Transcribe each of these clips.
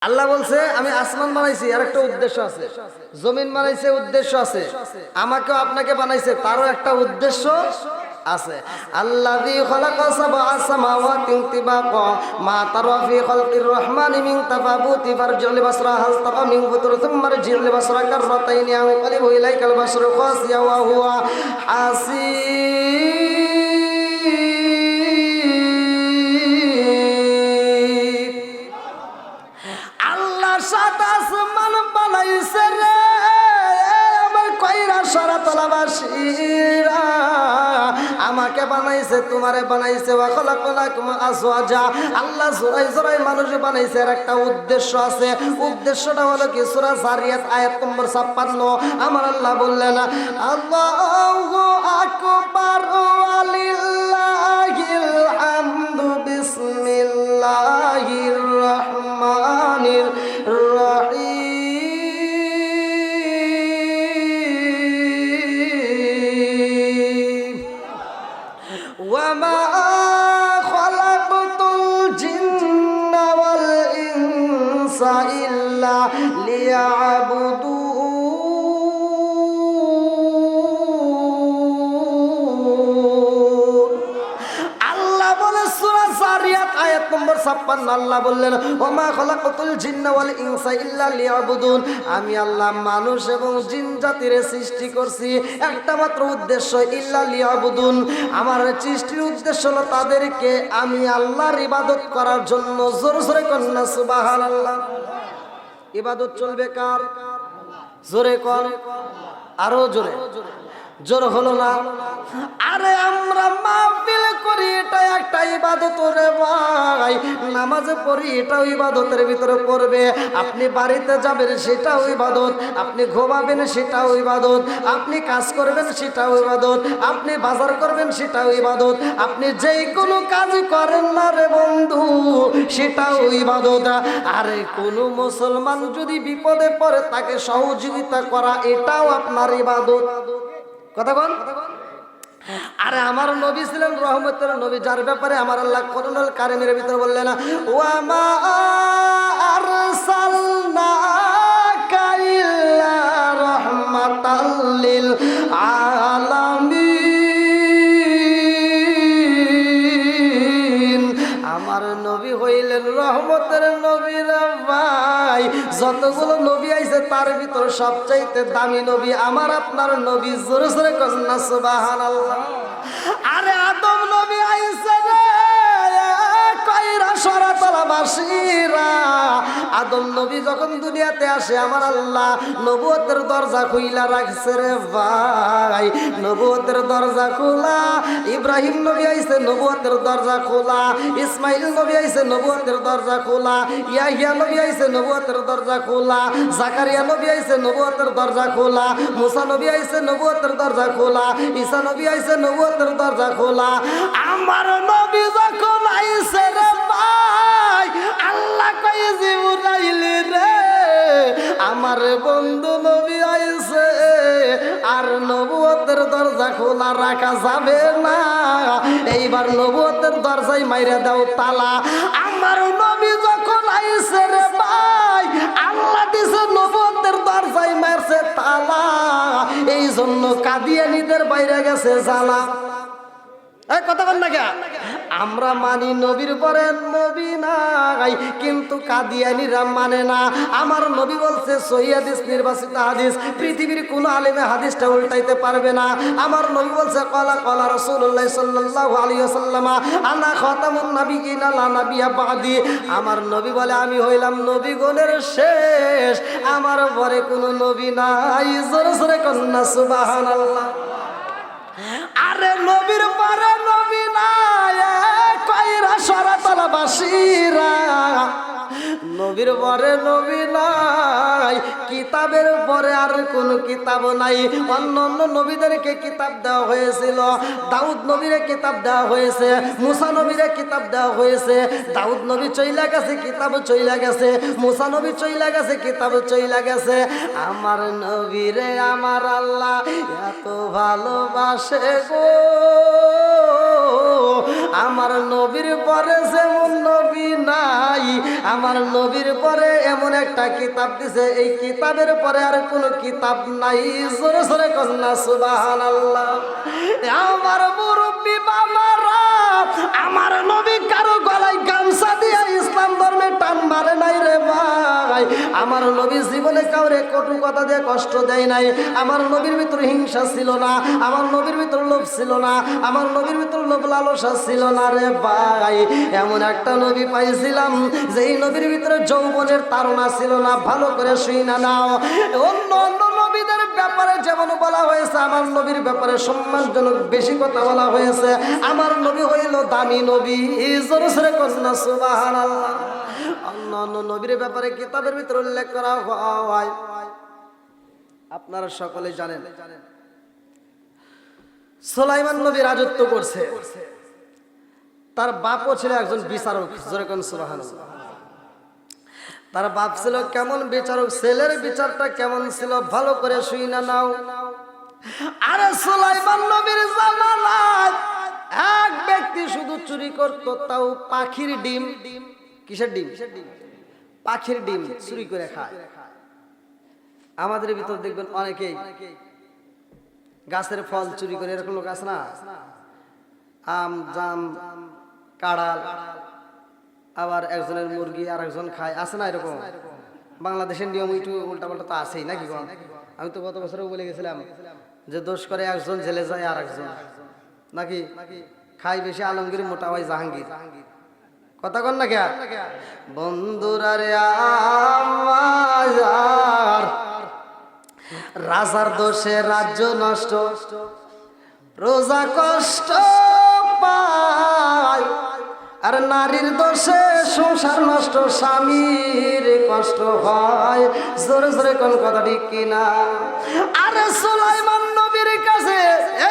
আল্লাহ বলছে আমি আসমান বানাইছি, আর একটা উদ্দেশ্য আছে। জমিন বানাইছে, উদ্দেশ্য আছে। আমাকেও আপনাকে বানাইছে, তারও একটা উদ্দেশ্য আছে। আল্লাযী খালাকা সাবআ সামাওয়াতি তিবাকা মা তারা ফি খালকির রহমানি মিন তাফাবুতি ফারজি'ল বাসরা হাল তারা মিন ফুতুর সুম্মা রজি'ল বাসরা কাররাতাইনি আনকালিবু ইলাইকাল বাসরু খাসিয়া ওয়া হুয়া হাসিব। আল্লাহ সাত আসমান বানাইছে রে আমার কইরা শরতলাবাসীরা, আমাকে বানাইছে, তোমারে বানাইছে। ওয়া খালাকালাকুম আজওয়াজা, আল্লাহ জোড়াই জোড়াই মানুষ বানাইছে, এর একটা উদ্দেশ্য আছে। উদ্দেশ্যটা হলো কি? সূরা জারিয়াত আয়াত নম্বর 56 আমার আল্লাহ বললেন আল্লাহু আকবার ওয়া লিল্লাহিল হামদু বিসমিল্লাহির রহমানির রহিম ওয়া মা খালাকতুল জিন্না ওয়াল ইনসা ইল্লা লিয়াবুদুন। আল্লাহ বলে সূরা জারিয়াত আয়াত নম্বর 56 আল্লাহ বললেন ওয়া মা খালাকতুল জিন্না ওয়াল ইনসা ইল্লা লিয়াবুদুন, আমি আল্লাহ মানুষ এবং জিন জাতির সৃষ্টি করছি একটা মাত্র উদ্দেশ্য, ইল্লা লিয়াবুদুন, আমার সৃষ্টির উদ্দেশ্য হলো তাদেরকে আমি আল্লাহর ইবাদত করার জন্য। জোরে জোরে কন্না সুবহানাল্লাহ। ইবাদত চলবে কার? জোরে কর, আরো জোরে। জোর হলো না? আরে আমরা মাহফিল করি, এটা একটা ইবাদত রে ভাই। নামাজে পড়ি, এটাও ইবাদতের ভিতরে পড়বে। আপনি বাড়িতে যাবেন, সেটাও ইবাদত। আপনি ঘুমাবেন, সেটাও ইবাদত। আপনি কাজ করবেন, সেটাও ইবাদত। আপনি বাজার করবেন, সেটাও ইবাদত। আপনি যেই কোনো কাজ করেন না রে বন্ধু, সেটাও ইবাদত। আরে কোনো মুসলমান যদি বিপদে পড়ে তাকে সহযোগিতা করা, এটাও আপনার ইবাদত। কথা বল। আরে আমার নবী ছিলেন রহমতের নবী, যার ব্যাপারে আমার আল্লাহ কোরআনুল কারীমের ভিতরে বললেন ওয়া মা আরসালনাকা ইল্লা রাহমাতাল লিল আলামিন। আমার নবী হইলেন রহমতের নবী রে ভাই। যতগুলো নবী আইছে তার ভিতর সবচাইতে দামি নবী আমার আপনার নবী। জোরে জোরে কন্না সুবহানাল্লাহ। আরে আদম নবী আইছে রে কইরা শরতলাবাসীরা। আদম নবী যখন দুনিয়াতে আসে আমার আল্লাহ নবুয়তের দরজা খুইলা রাখছে রে ভাই, নবুয়তের দরজা খোলা। ইব্রাহিম নবী আইছে, নবুয়তের দরজা খোলা। ইসমাইল নবী আইছে, নবুয়তের দরজা খোলা। ইয়াহিয়া নবী আইছে, নবুয়তের দরজা খোলা। জাকারিয়া নবী আইছে, নবুয়তের দরজা খোলা। মুসা নবী আইছে, নবুয়তের দরজা খোলা। ঈসা নবী আইছে, নবুয়তের দরজা খোলা। আমার নবী যখন আইছে রে ভাই, আল্লাহ কই জিবরাইল রে আমার বন্ধু নবী আইছে, আর নবুয়তের দরজা খোলা রাখা যাবে না। এইবার নবুয়তের দরজায় মাইরা দাও তালা। আমার নবী যখন আইছে রে ভাই, আল্লাহ দিছে নবুয়তের দরজায় মারছে তালা। এই জন্য কাদিয়ানীদের বাইরে গেছে জ্বালা। কথা বল না কে? আমরা মানি নবীর পরে নবী নাই, কিন্তু কাদিয়ানীরা মানে না। আমার নবী বলছে সহিহ হাদিস, নির্বাচিত হাদিস, পৃথিবীর কোন আলেমে হাদিসটা উল্টাইতে পারবে না। আমার নবী বলছে ক্বালা ক্বালা রাসূলুল্লাহ সাল্লাল্লাহু আলাইহি ওয়াসাল্লাম আনা খাতামুন নাবিয়িনা লা নাবিয়্যা বাদি। আমার নবী বলে আমি হইলাম নবীগণের শেষ, আমার পরে কোনো নবী নাই। জোরে জোরে কন্না সুবহানাল্লাহ। আরে নবীর পরে নবী নাই কইরা শরতলাবাসীরা। নবীর পরে নবী নাই, কিতাবের পরে আর কোন কিতাব নাই। অন্য অন্য নবীদেরকে কিতাব দেওয়া হয়েছিল। দাউদ নবীরে কিতাব দেওয়া হয়েছে, মুসা নবীরে কিতাব দেওয়া হয়েছে। দাউদ নবী চইলা গেছে, কিতাব চইলা গেছে। মুসা নবী চইলা গেছে, কিতাব চইলা গেছে। আমার নবীরে আমার আল্লাহ এত ভালোবাসে গো, আমার নবীর পরে যেমন নবী নাই, আমার নবীর পরে এমন একটা কিতাব দিছে, এই কিতাবের পরে আর কোনো কিতাব নাই। জোরে জোরে কন্যা সুবহানাল্লাহ। আমার মুরব্বী বাবারা, আমার নবী কারো গলায় গামছা দিয়ে ইসলাম ধর্মে টান মারে নাই রে ভাই। আমার নবী জীবনে কাউরে কটু কথা দিয়ে কষ্ট দেয় নাই। আমার নবীর ভিতরে হিংসা ছিল না, আমার নবীর ভিতরে লোভ ছিল না, আমার নবীর ভিতরে লোভ লালসা ছিল না রে ভাই। এমন একটা নবী পাইছিলাম যেই নবীর ভিতরে যৌবনের তাড়না ছিল না। ভালো করে শুই না নাও, অন্য অন্য নবীদের ব্যাপারে যেমন বলা হয়েছে, আমার নবীর ব্যাপারে সম্মানজনক বেশি কথা বলা হয়েছে। আমার নবী হইল দামি নবী। জোরে জোরে কন্যা সুবহানাল্লাহ। অন্য অন্য নবীর ব্যাপারে কিতাবের ভিতরে উল্লেখ করা হয়, আপনারা সকলে জানেন। সুলাইমান নবী রাজত্ব করছে, তার বাপও ছিল একজন বিচারক। জোরে কোন সুবহানাল্লাহ। তার বাপ ছিল কেমন বিচারক, ছেলের বিচারটা কেমন ছিল ভালো করে শুই না নাও। আরে সুলাইমান নবীর জামানায় এক ব্যক্তি শুধু চুরি করত, তাও পাখির ডিম। কিসের ডিম? পাখির ডিম চুরি করে খায়। আমাদের ভিতর দেখবেন অনেকেই গাছের ফল চুরি করে, এরকম লোক আছে না? আম, জাম, কাঁড়াল, আবার একজনের মুরগি আর একজন খায়, আছে না এরকম? বাংলাদেশের নিয়ম একটু উল্টাপাল্টা তো আছেই নাকি? আমি তো গত বছরেও বলে গেছিলাম যে দোষ করে একজন, জেলে যায় আর একজন, নাকি খাই বেশি আলমগীর, মোটা হয় জাহাঙ্গীর। কথা কন না কে? বন্ধুরা রে আমার, রাজার দোষে রাজ্য নষ্ট, প্রজা কষ্ট পায়, আর নারীর দোষে সংসার নষ্ট, স্বামীর কষ্ট হয়। জোরে জোরে কোন কথা ঠিক কিনা? আরে সুলাইমান নবীর কাছে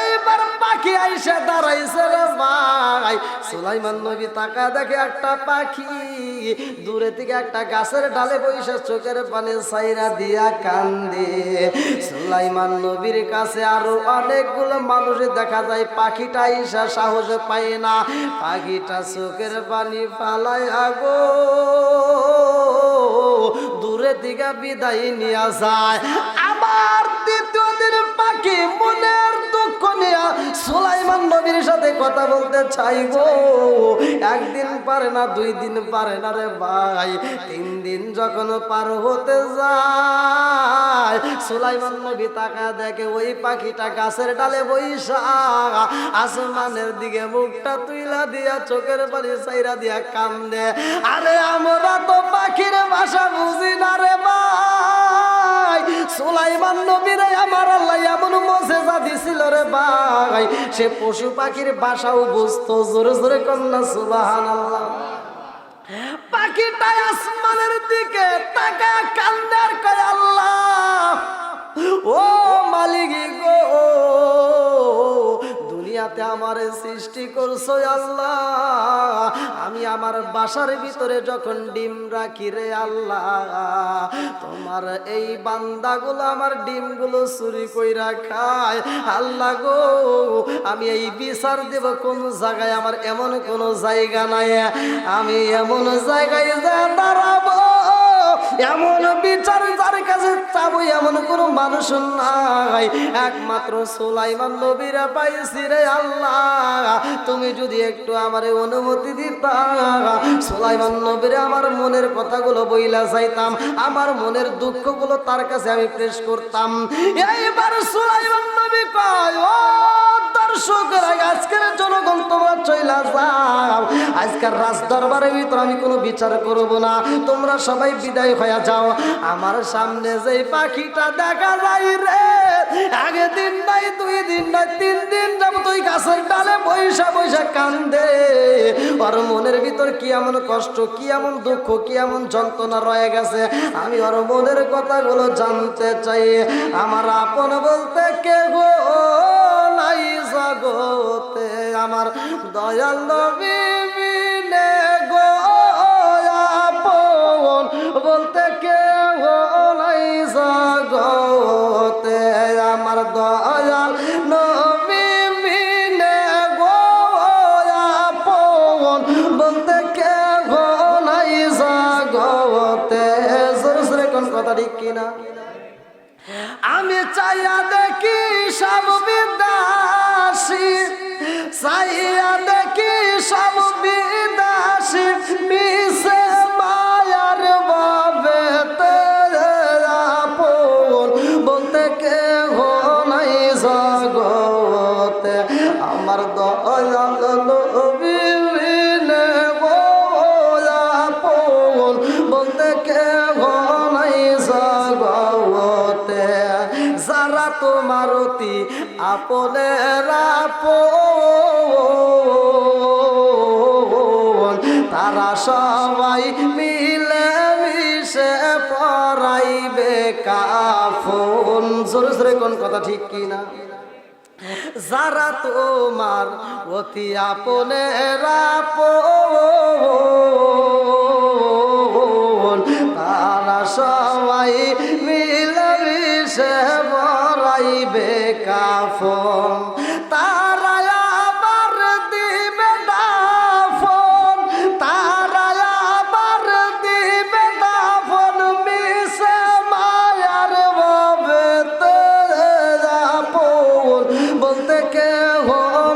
এইবার পাখি আইসা দাঁড়াইছে রে ভাই। সুলাইমান নবী তাকা দেখে একটা পাখি দূরে থেকে একটা গাছের ডালে বসে চোখের পানি ছাইরা দিয়া কান্দে। সুলাইমান নবীর কাছে আরো অনেকগুলো মানুষ দেখা যায়, পাখিটা আইসা সাহস পায় না, পাখিটা চোখের পানি ফালাই আগো দূরে দিকে বিদায় নিয়ে যায়। আমার দ্বিতীয় দিন পাখি মনের দুঃখ নিয়ে সুলাইমান নবীর সাথে কথা বলতে চাইবো। একদিন পারে না, 2 দিন পারে না রে ভাই, 3 দিন যখন পার হতে যায়, সুলাইমান নবী তাকা দেখে ওই পাখিটা গাছের ডালে বইসা আসমানের দিকে মুখটা তুইলা দিয়া চোখের পানি ছাইরা দিয়া কান্দে। আরে আমরা তো পাখির ভাষা বুঝি না রে ভাই। সুলাইমান নবীর আমার আল্লাহ এমন মুজিজা দিছিল রে ভাই, সে পশু পাখির ভাষাও বুঝতো। জোরে জোরে কন্যা সুবহানাল্লাহ। পাখিটা আসমানের দিকে তাকা কান্দে আর কয়, আল্লাহ ও মালিক গো, দুনিয়াতে আমারে সৃষ্টি করছো আল্লাহ, আমি আমার বাসার ভিতরে যখন ডিম রাখি রে আল্লাহ, তোমার এই বান্দাগুলো আমার ডিমগুলো চুরি কইরা খায়। আল্লাহ গো, আমি এই বিচার দেব কোন জায়গায়? আমার এমন কোন জায়গা নাই, আমি এমন জায়গায় যা দাঁড়াবো, এমন বিচার যার কাছে চাবো এমন কোন মানুষ নাই, একমাত্র সুলাইমান নবীরা পাইছি রে আল্লাহ। তুমি যদি একটু আমার অনুমতি দিতা, সুলাইমান নবীরে আমার মনের কথাগুলো বইলা যাইতাম, আমার মনের দুঃখগুলো তার কাছে আমি পেশ করতাম। এইবার সুলাইমান নবী কয়, ও দর্শকরা, আজকের জনগণ তোমরা চইলা যাও, আজকের রাজ দরবারের ভিতর আমি কোনো বিচার করব না, তোমরা সবাই বিদায় হয়ে যাও। আমার সামনে যে পাখিটা দেখা যায় রে, আগে দিন নাই, 2 দিন নাই, 3 দিন যাব তুই গাছের ডালে বৈশা বৈশা কান্দে। ওর মনের ভিতর কি এমন কষ্ট, কি এমন দুঃখ, কি এমন যন্ত্রণা রয়ে গেছে, আমি ওর মনের কথাগুলো জানতে চাই। আমার আপন বলতে কে গো নাই জগতে, আমার দয়াল নবী বিনে গো আপন বলতে কে নাই জগতে, আমার দয়াল নবী বিনে গো আপন কোন কথা ঠিক কিনা? আমি চাইয়া দেখি সব বিদাসী, চাইয়া দেখি সব বিদাসী, মিশে মায়ার বাবে আপন বলতে কেহ নাই জগতে। আমার দয়াল নবী বিনে আপন বলতে কেহ নাই জগতে। যারা তোমার অতি আপনের আপন, তারা সবাই মিলে মিশে পরাইবে কাফন। জোরে জোরে কোন কথা ঠিক কিনা? যারা তোমার অতি আপনের আপন, তারা সবাই মিলে মিশে পরাইবে কাফন। তারা আবার দিবে দাফন, তারা আবার দিবে দাফন, মিশে মায়ার বাবে আপন বলতে কেহ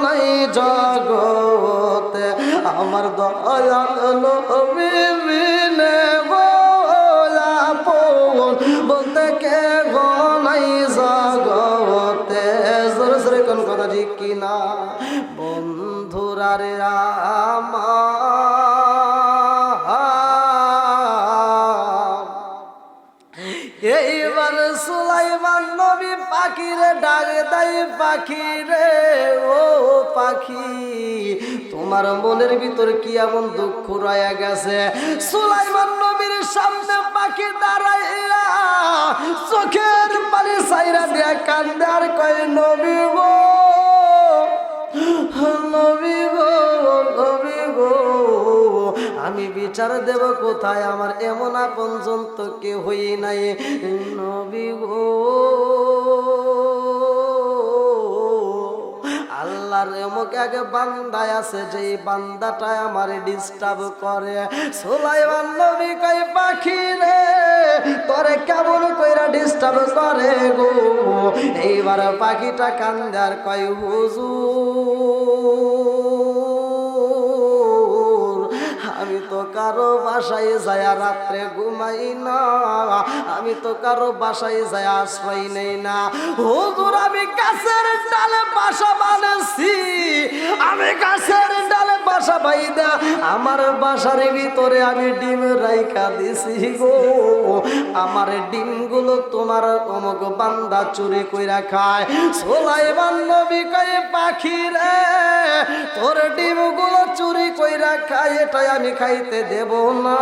নাই জগতে। আমার দয়াল নবী বিনে আপন বলতে কেহ নাই জগতে। জোরে জোরে কোন কথা ঠিক কিনা? বন্ধুরা রে আমার, এইবার সুলাইমান নবী পাখিরে ডাক দেয়, পাখি রে ও পাখি, তোমার মনের ভিতর কি এমন দুঃখ রয়ে গেছে? সুলাইমান নবীর সামনে পাখি দাঁড়াইয়া চোখের পানি ছাইরা দিয়া কান্দে আর কয়, নবী গো, নবী গো, নবী গো, আমি বিচার দেব কোথায়? আমার এমন আপনজন তো কেউ হই নাই। নবী গো, আল্লাহর এমক এক বান্দায় আছে যে বান্দাটা আমার ডিস্টার্ব করে। সুলাইমান নবী কই, পাখি রে তোরে কেমন কইরা ডিস্টার্ব করে গো? এইবার পাখিটা কান্দে আর কয়, হুজুর, আমি তো কারো বাসায় যায় রাত্রে ঘুমাই না, আমি তো কারো বাসায় যায় আশ্রয় নেই না। হুজুর, আমি গাছের ডালে বাসা বানাইছি, আমি গাছের ডালে বাসা বাইদা আমার বাসার ভিতরে আমি ডিম রাইখা দিছি গো। আমার ডিমগুলো তোমার অমুক বান্দা চুরি কইরা খায়। সুলাইমান নবী কয়, পাখি রে তোর ডিমগুলো চুরি কইরা খায়, এটাই আমি খাইতে দেব না,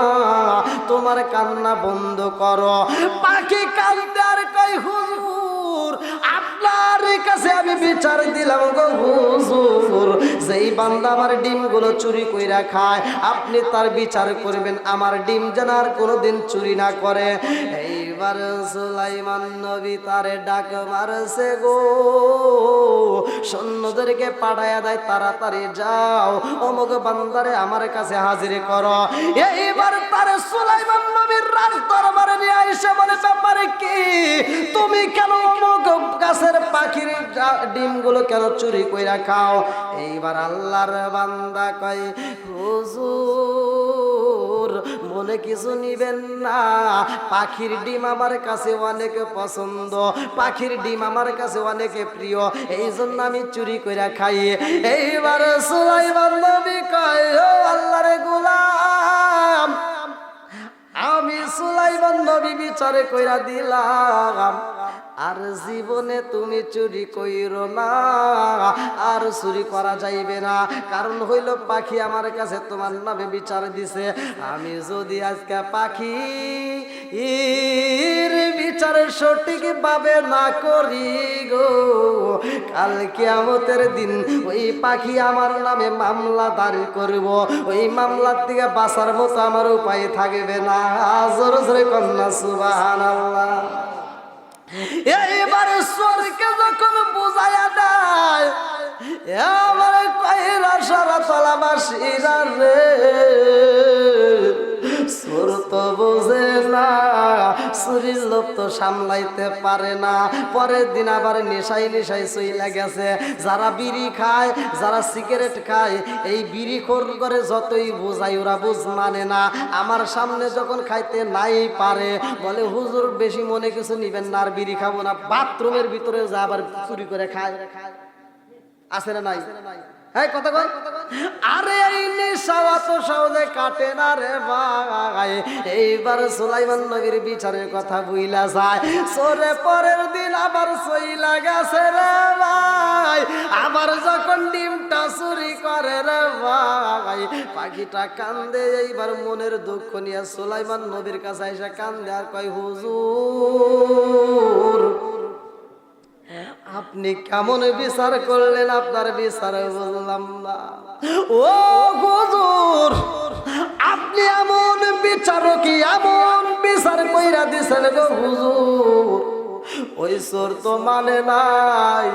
তোমার কান্না বন্ধ করো। পাখি কান্দে আর কয়, হুজুর, আপনার কাছে আমি বিচার দিলাম গো হুজুর, যেই বান্দা আমার ডিমগুলো চুরি কইরা খায় আপনি তার বিচার করবেন, আমার ডিম যেন আর কোনোদিন চুরি না করে। এইবার সুলাইমান নবী তারে ডাক মারছে গো, সৈন্যদেরকে পাঠায়া দেয়, তাড়াতাড়ি যাও অমুক বান্দারে আমার কাছে হাজির করো। এইবার তারে সুলাইমান নবীর রাজ দরবারে নিয়ে এসে বলে, ব্যাপারে কি? তুমি কেন অমুক গাছের পাখির ডিমগুলো কেন চুরি কইরা খাও? এইবার আল্লাহর বান্দা কয়, হুজুর, মনে কিছু নিবেন না, পাখির ডিম আমার কাছে অনেক পছন্দ, পাখির ডিম আমার কাছে অনেক প্রিয়, এই জন্য আমি চুরি কইরা খাই। এইবার সুলাইমান নবী কয়, ও আল্লাহর গোলাম, আমি সুলাইমান নবী বিচারে কইরা দিলাম, আর জীবনে তুমি চুরি কইরো না, আর চুরি করা যাইবে না। কারণ হইল পাখি আমার কাছে তোমার নামে বিচার দিছে, আমি যদি আজকে পাখি বিচার সঠিক ভাবে না করি গো, কাল কিয়ামতের দিন ওই পাখি আমার নামে মামলা দাঁড় করব, ওই মামলার থেকে বাঁচার মতো আমার উপায় থাকবে না। জোরে জোরে কন্যা সুবহানাল্লাহ। এইবার সরকে যখন বুঝাইয়া দেয়, আমার কইরা সারা তলাবাসীরা রে, সর তো বোঝে না চুরির লোভ তো সামলাইতে পারে না, পরের দিন আবার নেশায় নেশায় চইলা গেছে। যারা বিড়ি খায়, যারা সিগারেট খায়, এই বিড়ি খোর করে যতই বোঝাই ওরা বুঝ মানে না। আমার সামনে যখন খাইতে নাই পারে, বলে হুজুর বেশি মনে কিছু নিবেন না, আর বিড়ি খাবো না। বাথরুমের ভিতরে যা আবার চুরি করে খায়, আছে না নাই? হ্যাঁ, কথা কয়। আরে এই নেশা অত সহজে কাটে না রে ভাই। এইবার সুলাইমান নবীর বিচারের কথা বুইলা যায়। সরে পরের দিন আবার চইলা গেছে রে ভাই। আবার যখন ডিমটা চুরি করে রে ভাই, পাখিটা কান্দে। এইবার মনের দুঃখ নিয়ে সুলাইমান নবীর কাছে এসে কান্দে আর কয়, হুজুর আপনি কেমন বিচার করলেন? আপনার বিচার বুঝলাম না। ও হুজুর, আপনি এমন বিচারও কি এমন বিচার কইরা দিছেন গো হুজুর, ওই চোর তো মানে নাই।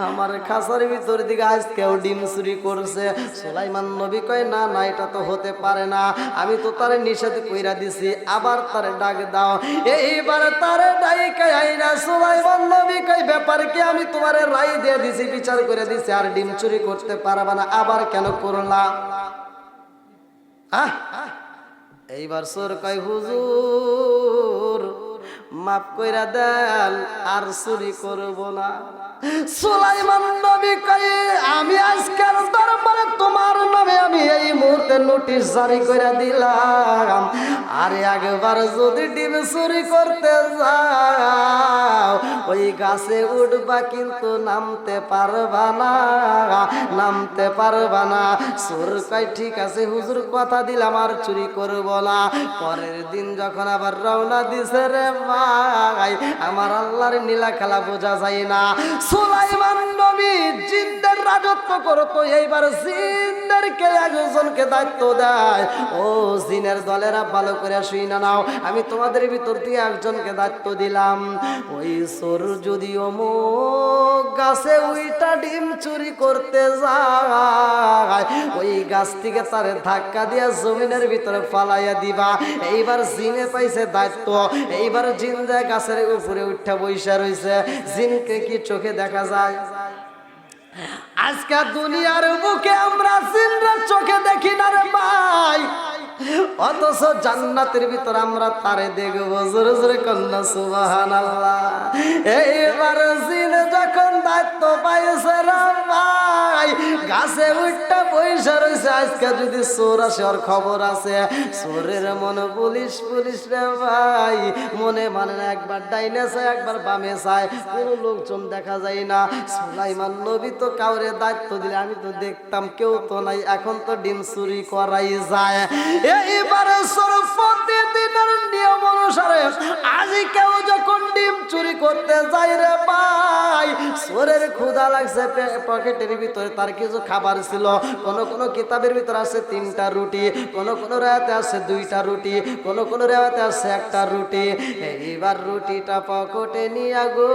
আমার খাঁচার ভিতর দিকে আজকেও ডিম চুরি করছে। সুলাইমান নবী কয়, না না, এটা তো হতে পারে না, আমি তো তারে নিষেধ কইরা দিছি। আবার তারে ডাক দাও। এইবার তারে ডাইকা আইনা সুলাইমান নবী কয়, ব্যাপার কি? আমি তোমারে রায় দিয়ে দিছি, বিচার করে দিছি, আর ডিম চুরি করতে পারবা না, আবার কেন করলা? এইবার চোর কয়, হুজুর মাফ কইরা দেন, আর চুরি করব না। সুলাইমান নবী কয়, আমি আজকের দরবারে তোমার নামে আমি এই মুহূর্তে নোটিশ জারি করে দিলাম, আরে একবার যদি ডিম চুরি করতে যাও ওই গাছে উঠবা, কিন্তু নামতে পারবা না, নামতে পারবা না। চোর কয়, ঠিক আছে হুজুর, কথা দিলাম, আর চুরি করব না। পরের দিন যখন আবার রওনা দিছে রে ভাই, আমার আল্লাহর নীলা খেলা বোঝা যায় না। সুলাইমান নবী জিনদের রাজত্ব করতো, এইবার জিনদেরকে একজনকে দায়িত্ব দেয়, ও জিনের দলেরা ভালো করে শুই না নাও, আমি তোমাদের ভিতর দিয়ে একজনকে দায়িত্ব দিলাম। ওই চোর যদি অমুক গাছে উইটা ডিম চুরি করতে যায়, ওই গাছ থেকে তারে ধাক্কা দিয়া জমিনের ভিতরে ফালাইয়া দিবা। এইবার জিনে পাইছে দায়িত্ব। এইবার জিন যায় গাছের উপরে উঠা বইসা রইছে। জিনকে কি চোখে দেখা যায়? আজকে দুনিয়ার বুকে আমরা জিনরা চোখে দেখি না রে ভাই, অথচ জান্নাতের ভিতর আমরা তারে দেখবো। জোরে জোরে কন্যা সুবহানাল্লাহ। এইবার জিন যখন দায়িত্ব পাইছে রে ভাই, গাছে উঠটা বইসা রইছে। আজকে যদি চোর আসে, ওর খবর আছে। চোরের মন পুলিশ পুলিশ রে ভাই, মনে মানে না, একবার ডাইনে চায়, একবার বামে চায়, কোন লোকজন দেখা যায় না। সুলাইমান নবী তো কাউরে দায়িত্ব দিলে আমি তো দেখতাম, কেউ তো নাই। এখন তো ডিম চুরি করাই যায়। এইবারে প্রতিদিনের নিয়ম অনুসারে আজ কেউ যখন ডিম চুরি করতে যায় রে ভাই, চোরের ক্ষুধা লাগছে, পকেটের ভিতরে তার কিছু খাবার ছিল। কোন কোন কিতাবের ভিতরে আছে 3টা রুটি, কোন কোন রাতে আছে 2টা রুটি, কোন কোন রাতে আছে 1টা রুটি। এইবার রুটিটা পকেটে নিয়ে গো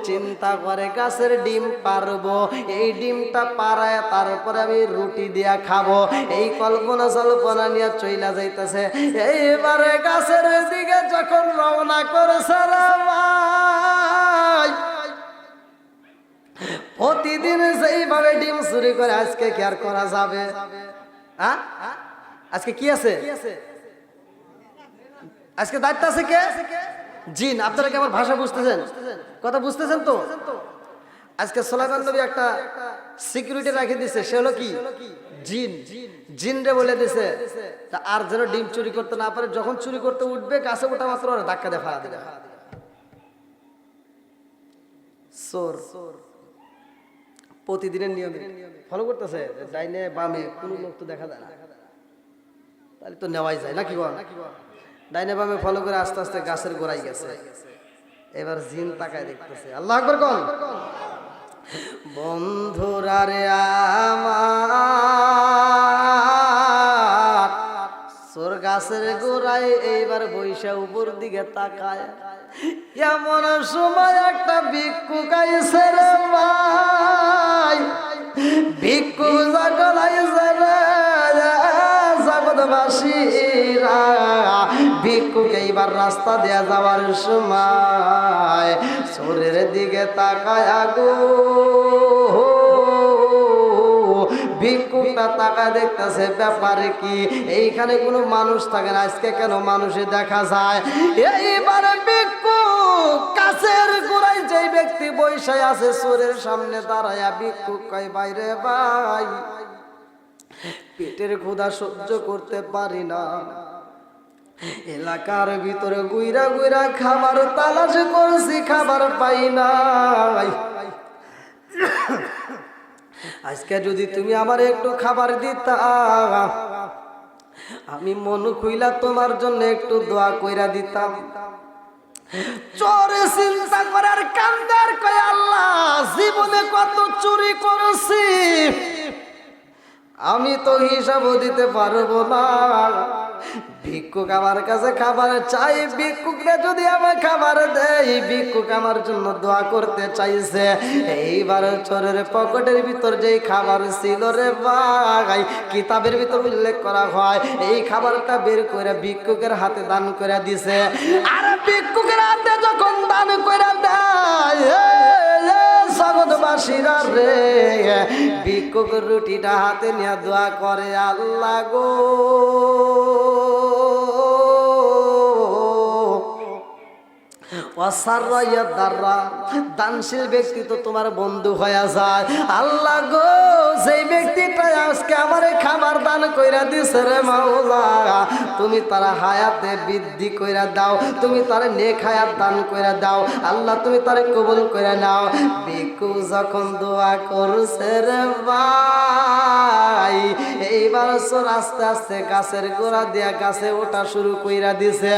চিন্তা করে গাছের ডিম পারবো, এই ডিমটা পারায় তারপরে আমি রুটি দিয়া খাবো, এই কল্পনা জল্পনা নিয়ে চইলা যাইতেছে। এইবারে গাছের দিকে যখন রওনা করেছে রে ভাই, প্রতিদিন সেইভাবে ডিম চুরি করে আজকে কি আর করা যাবে? আজকে কি আছে? আজকে দায়িত্ব আছে কে? জিন। আপনারা কি আমার ভাষা বুঝতেছেন? কথা বুঝতেছেন তো? আজকে সুলাইমান নবী একটা সিকিউরিটি রেখে দিছে, সে হলো কি? জিন। জিনরে বলে দিছে আর যেন ডিম চুরি করতে না পারে। যখন চুরি করতে উঠবে, গাছে ওঠা মাত্র ওরা ধাক্কা দিয়ে ফালা দিবে। চোর প্রতিদিনের নিয়মে ফলো করতেছে, ডাইনে বামে কোনো লোক তো দেখা যায় না, তাহলে তো নেওয়াই যায় নাকি বল? ডাইনে বামে ফলো করে আস্তে আস্তে গাছের গোড়ায় গেছে। এবার জিন তাকায় দেখতেছে। আল্লাহু আকবার কোন? বন্ধুরা রে আমার, চোর গাছের গোড়ায় এইবার বৈশা উপর দিকে তাকায়। এমন সময় একটা ভিক্ষুক আইছে রে ভাই, ভিক্ষুক যখন আইছে রে জগৎবাসীরা ভিক্ষুক এইবার রাস্তা দেয়া যাওয়ার সময় চোরের দিকে তাকায় আগো ভিক্ষুকটা তাকায় দেখতেছে ব্যাপারে কি, এইখানে কোনো মানুষ থাকে না, আজকে কেন মানুষে দেখা যায়। এইবার ভিক্ষুক কাছের গোড়ায় যেই ব্যক্তি বসে আছে চোরের সামনে দাঁড়ায়া ভিক্ষুক কয় বাইরে ভাই পেটের ক্ষুধা সহ্য করতে পারি না, এলাকার ভিতরে গুইরা গুইরা খাবার তালাশ করছি খাবার পাই নাই, আজকে যদি তুমি আমার একটু খাবার দিতা আমি মন খুইলা তোমার জন্য একটু দোয়া কইরা দিতাম। চোরে চিন্তা করার কান্দার কয় আল্লাহ জীবনে কত চুরি করেছি আমি তো হিসাবও দিতে পারবো না, ভিক্ষুক আমার কাছে খাবার চাই, ভিক্ষুকরা যদি আমার খাবার দেয়, ভিক্ষুক আমার জন্য দোয়া করতে চাইছে। এইবার চোরের পকেটের ভিতর যেই খাবার ছিল রে ভাই কিতাবের ভিতর উল্লেখ করা হয় এই খাবারটা বের করে ভিক্ষুকের হাতে দান করে দিছে। আর ভিক্ষুকের হাতে যখন দান করে দেয় জগৎবাসীরা রে ভিক্ষুক রুটিটা হাতে নিয়ে দোয়া করে আল্লাহ গো দানশীল ব্যক্তি তো তোমার বন্ধু হয়ে যায়, আল্লাহ গো যেই ব্যক্তিটা আজকে আমার খাবার দান কইরা দিছে রে মাওলা তুমি তার হায়াতে বৃদ্ধি কইরা দাও, তুমি তার নেক হায়াত দান কইরা দাও, আল্লাহ তুমি তারে কবুল কইরা নাও। ভিক্ষু যখন দোয়া করছে রে ভাই এইবার চোর আস্তে আস্তে গাছের গোড়া দিয়া গাছে ওঠা শুরু কইরা দিছে।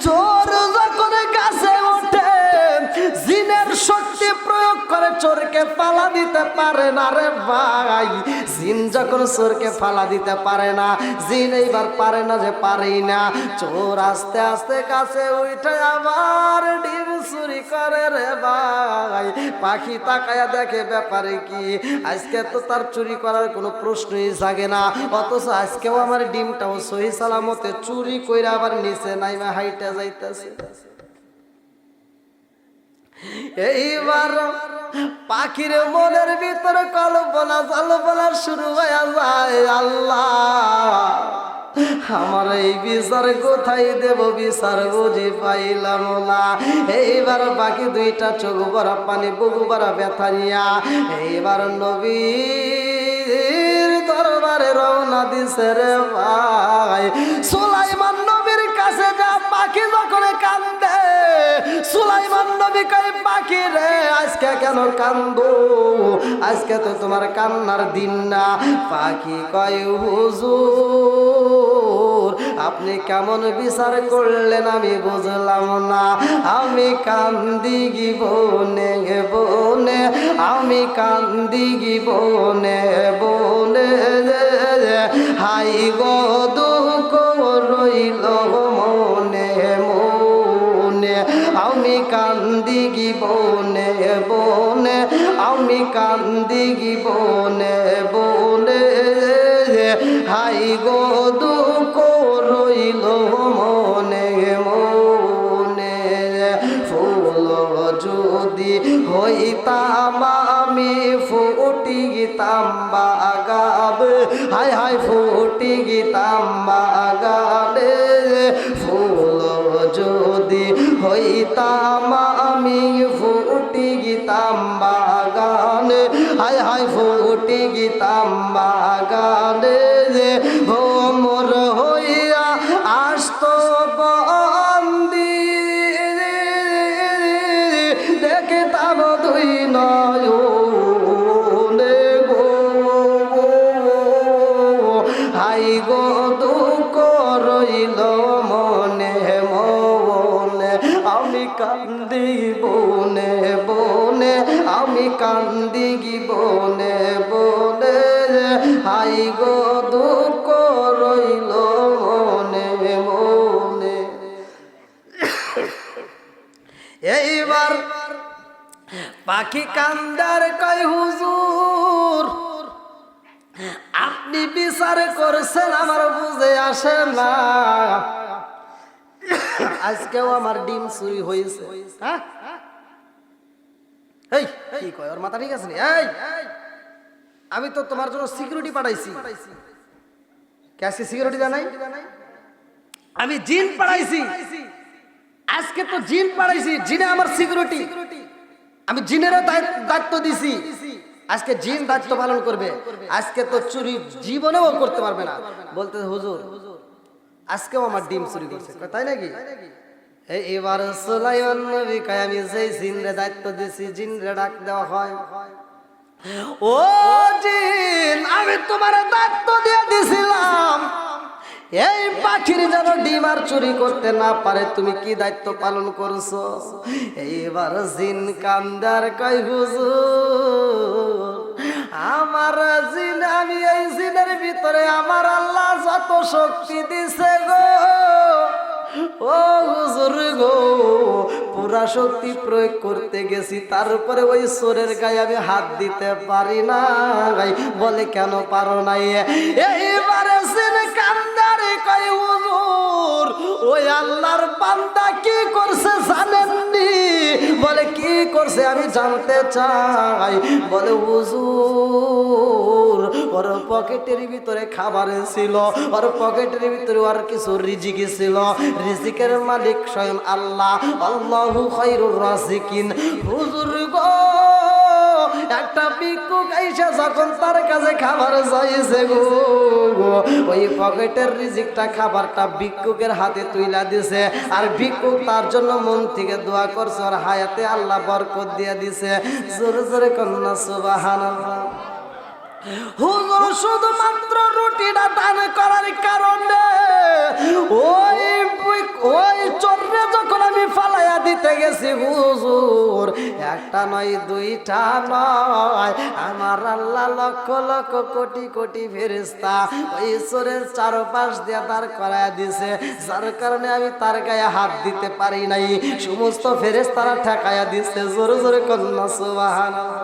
চোর যখন গাছে ওঠে জিনের শক্তি প্রয়োগ করে চোরকে পালা দিতে পারে না রে ভাই, জিন যখন চোরকে ফালা দিতে পারে না জিন এইবার পারে না যে পারেই না, চোর আস্তে আস্তে গাছে উঠে আবার ডিম চুরি করে রে ভাই। পাখি তাকায়া দেখে ব্যাপারে কি আজকে তো তার চুরি করার কোনো প্রশ্নই জাগে না, অথচ আজকেও আমার ডিমটাও সহি সালামতে চুরি কইরা আবার নিচে নাইমা হাইটা যাইতেছে। এইবার পাখির মনের ভিতরে কল্পনা জল্পনা শুরু হয়ে যায় আল্লাহ আমার এই বিচার কোথায় দেব বিচার বুঝি পাইলাম না। এইবার বাকি দুইটা চোখ ভরা পানি বুকু ভরা ব্যথা নিয়া এইবার নবীর দরবারে রওনা দিছে রে ভাই। সুলাইমান নবীর কাছে যা পাখি যখন কান্দে সুলাইমান নবী কয় পাখি রে আজকে কেন কান্দো, আজকে তো তোমার কান্নার দিন না। পাখি কয় হুজুর আপনি কেমন বিচার করলেন আমি বুঝলাম না, আমি কান্দি গিবনে বনে, আমি কান্দি গিবনে বনে, হাই গো দুঃখ রইল মনে মনে, আমি কান্দি গিবনে বনে, আমি কান্দি গিবনে বনে, হাই গো দুঃখ রইল মনে মনে। ফুল যদি হইতাম আমি ফুটি গিতাম বাগাবে, হাই হাই ফুটি গিতাম বাগানে। ফুল যদি হইতাম আমি ফুটি গিতাম বাগানে, হাই হাই ফুটি গিতাম বাগানে। ভোমর হইয়া আসত বন্দি দেখতাম দুই নয়নে গো, হাই গো দুঃখ রইল মনে মনে, আমি কান্দি বনে বনে, আমি কান্দি গিবনে বনে, হাই গো দুঃখ রইল মনে মনে। এইবার পাখি কান্দার কয় হুজুর আপনি বিচার করছেন আমার বুঝে আসে না, আজকেও আমার ডিম চুরি হয়েছে। হ্যাঁ এই কি কয়, ওর মাথা ঠিক আছে নি? এই আমি তো তোমার জন্য সিকিউরিটি পাঠাইছি। ক্যাশে সিকিউরিটি জানাই, আমি জিন পাঠাইছি। আজকে তো জিন পাঠাইছি, জিনে আমার সিকিউরিটি। আমি জিনেরও দায়িত্ব দিছি, আজকে জিন দায়িত্ব পালন করবে। আজকে তো চুরি জীবনেও করতে পারবে না। বলতে হুজুর আজকেও আমার ডিম চুরি করছে, তাই নাকি? এবার সুলাইমান নবী কয় আমি যেই জিনরে দায়িত্ব দিছি, জিনরে ডাক দেওয়া হয়, ও জিন আমি তোমার দায়িত্ব দিয়ে দিছিলাম এই পাখির যেন ডিম আর চুরি করতে না পারে, তুমি কি দায়িত্ব পালন করছো? এইবার জিন কান্দার কয় হুজুর আমার জিন, আমি এই জিনের ভিতরে আমার আল্লাহ যত শক্তি দিছে গো, ও হুজুর গো, পুরা শক্তি প্রয়োগ করতে গেছি, তারপরে ওই চোরের গায়ে আমি হাত দিতে পারি না। বলে কেন পারো নাই? এইবারে জিন কান্দারে কয় হুজুর ওই আল্লাহর বান্দা কি করছে জানেননি? বলে কি করছে আমি জানতে চাই। বলে হুজুর ওর পকেটের ভিতরে খাবার ছিল, ওর পকেটের ভিতরে আর কিছু রিজিক ছিল, রিজিকের মালিক স্বয়ং আল্লাহ, আল্লাহু খায়রুর রাজিকিন। হুজুর গো একটা ভিক্ষুক আইসা যখন তার কাছে খাবার চাইছে গো, ওই পকেটের রিজিকটা খাবারটা ভিক্ষুকের হাতে তুইলা দিছে, আর ভিক্ষুক তার জন্য মন থেকে দোয়া করছে, আর হায়াতে আল্লাহ বরকত দিয়ে দিছে। জোরে জোরে কন্যা সুবহানাল্লাহ। হুজুর শুধুমাত্র রুটিটা দান করার কারণে ওই চোররে যখন আমি ফালাইয়া দিতে গেছি হুজুর, একটা নয় দুইটা নয়, আমার আল্লাহ লক্ষ লক্ষ কোটি কোটি ফেরেশতা ওই চোরের চারপাশ দিয়ে দাঁড় করাইয়া দিছে, যার কারণে আমি তার গায়ে হাত দিতে পারি নাই, সমস্ত ফেরেশতারা ঠেকাইয়া দিছে। জোরে জোরে কন্যা সুবহানাল্লাহ।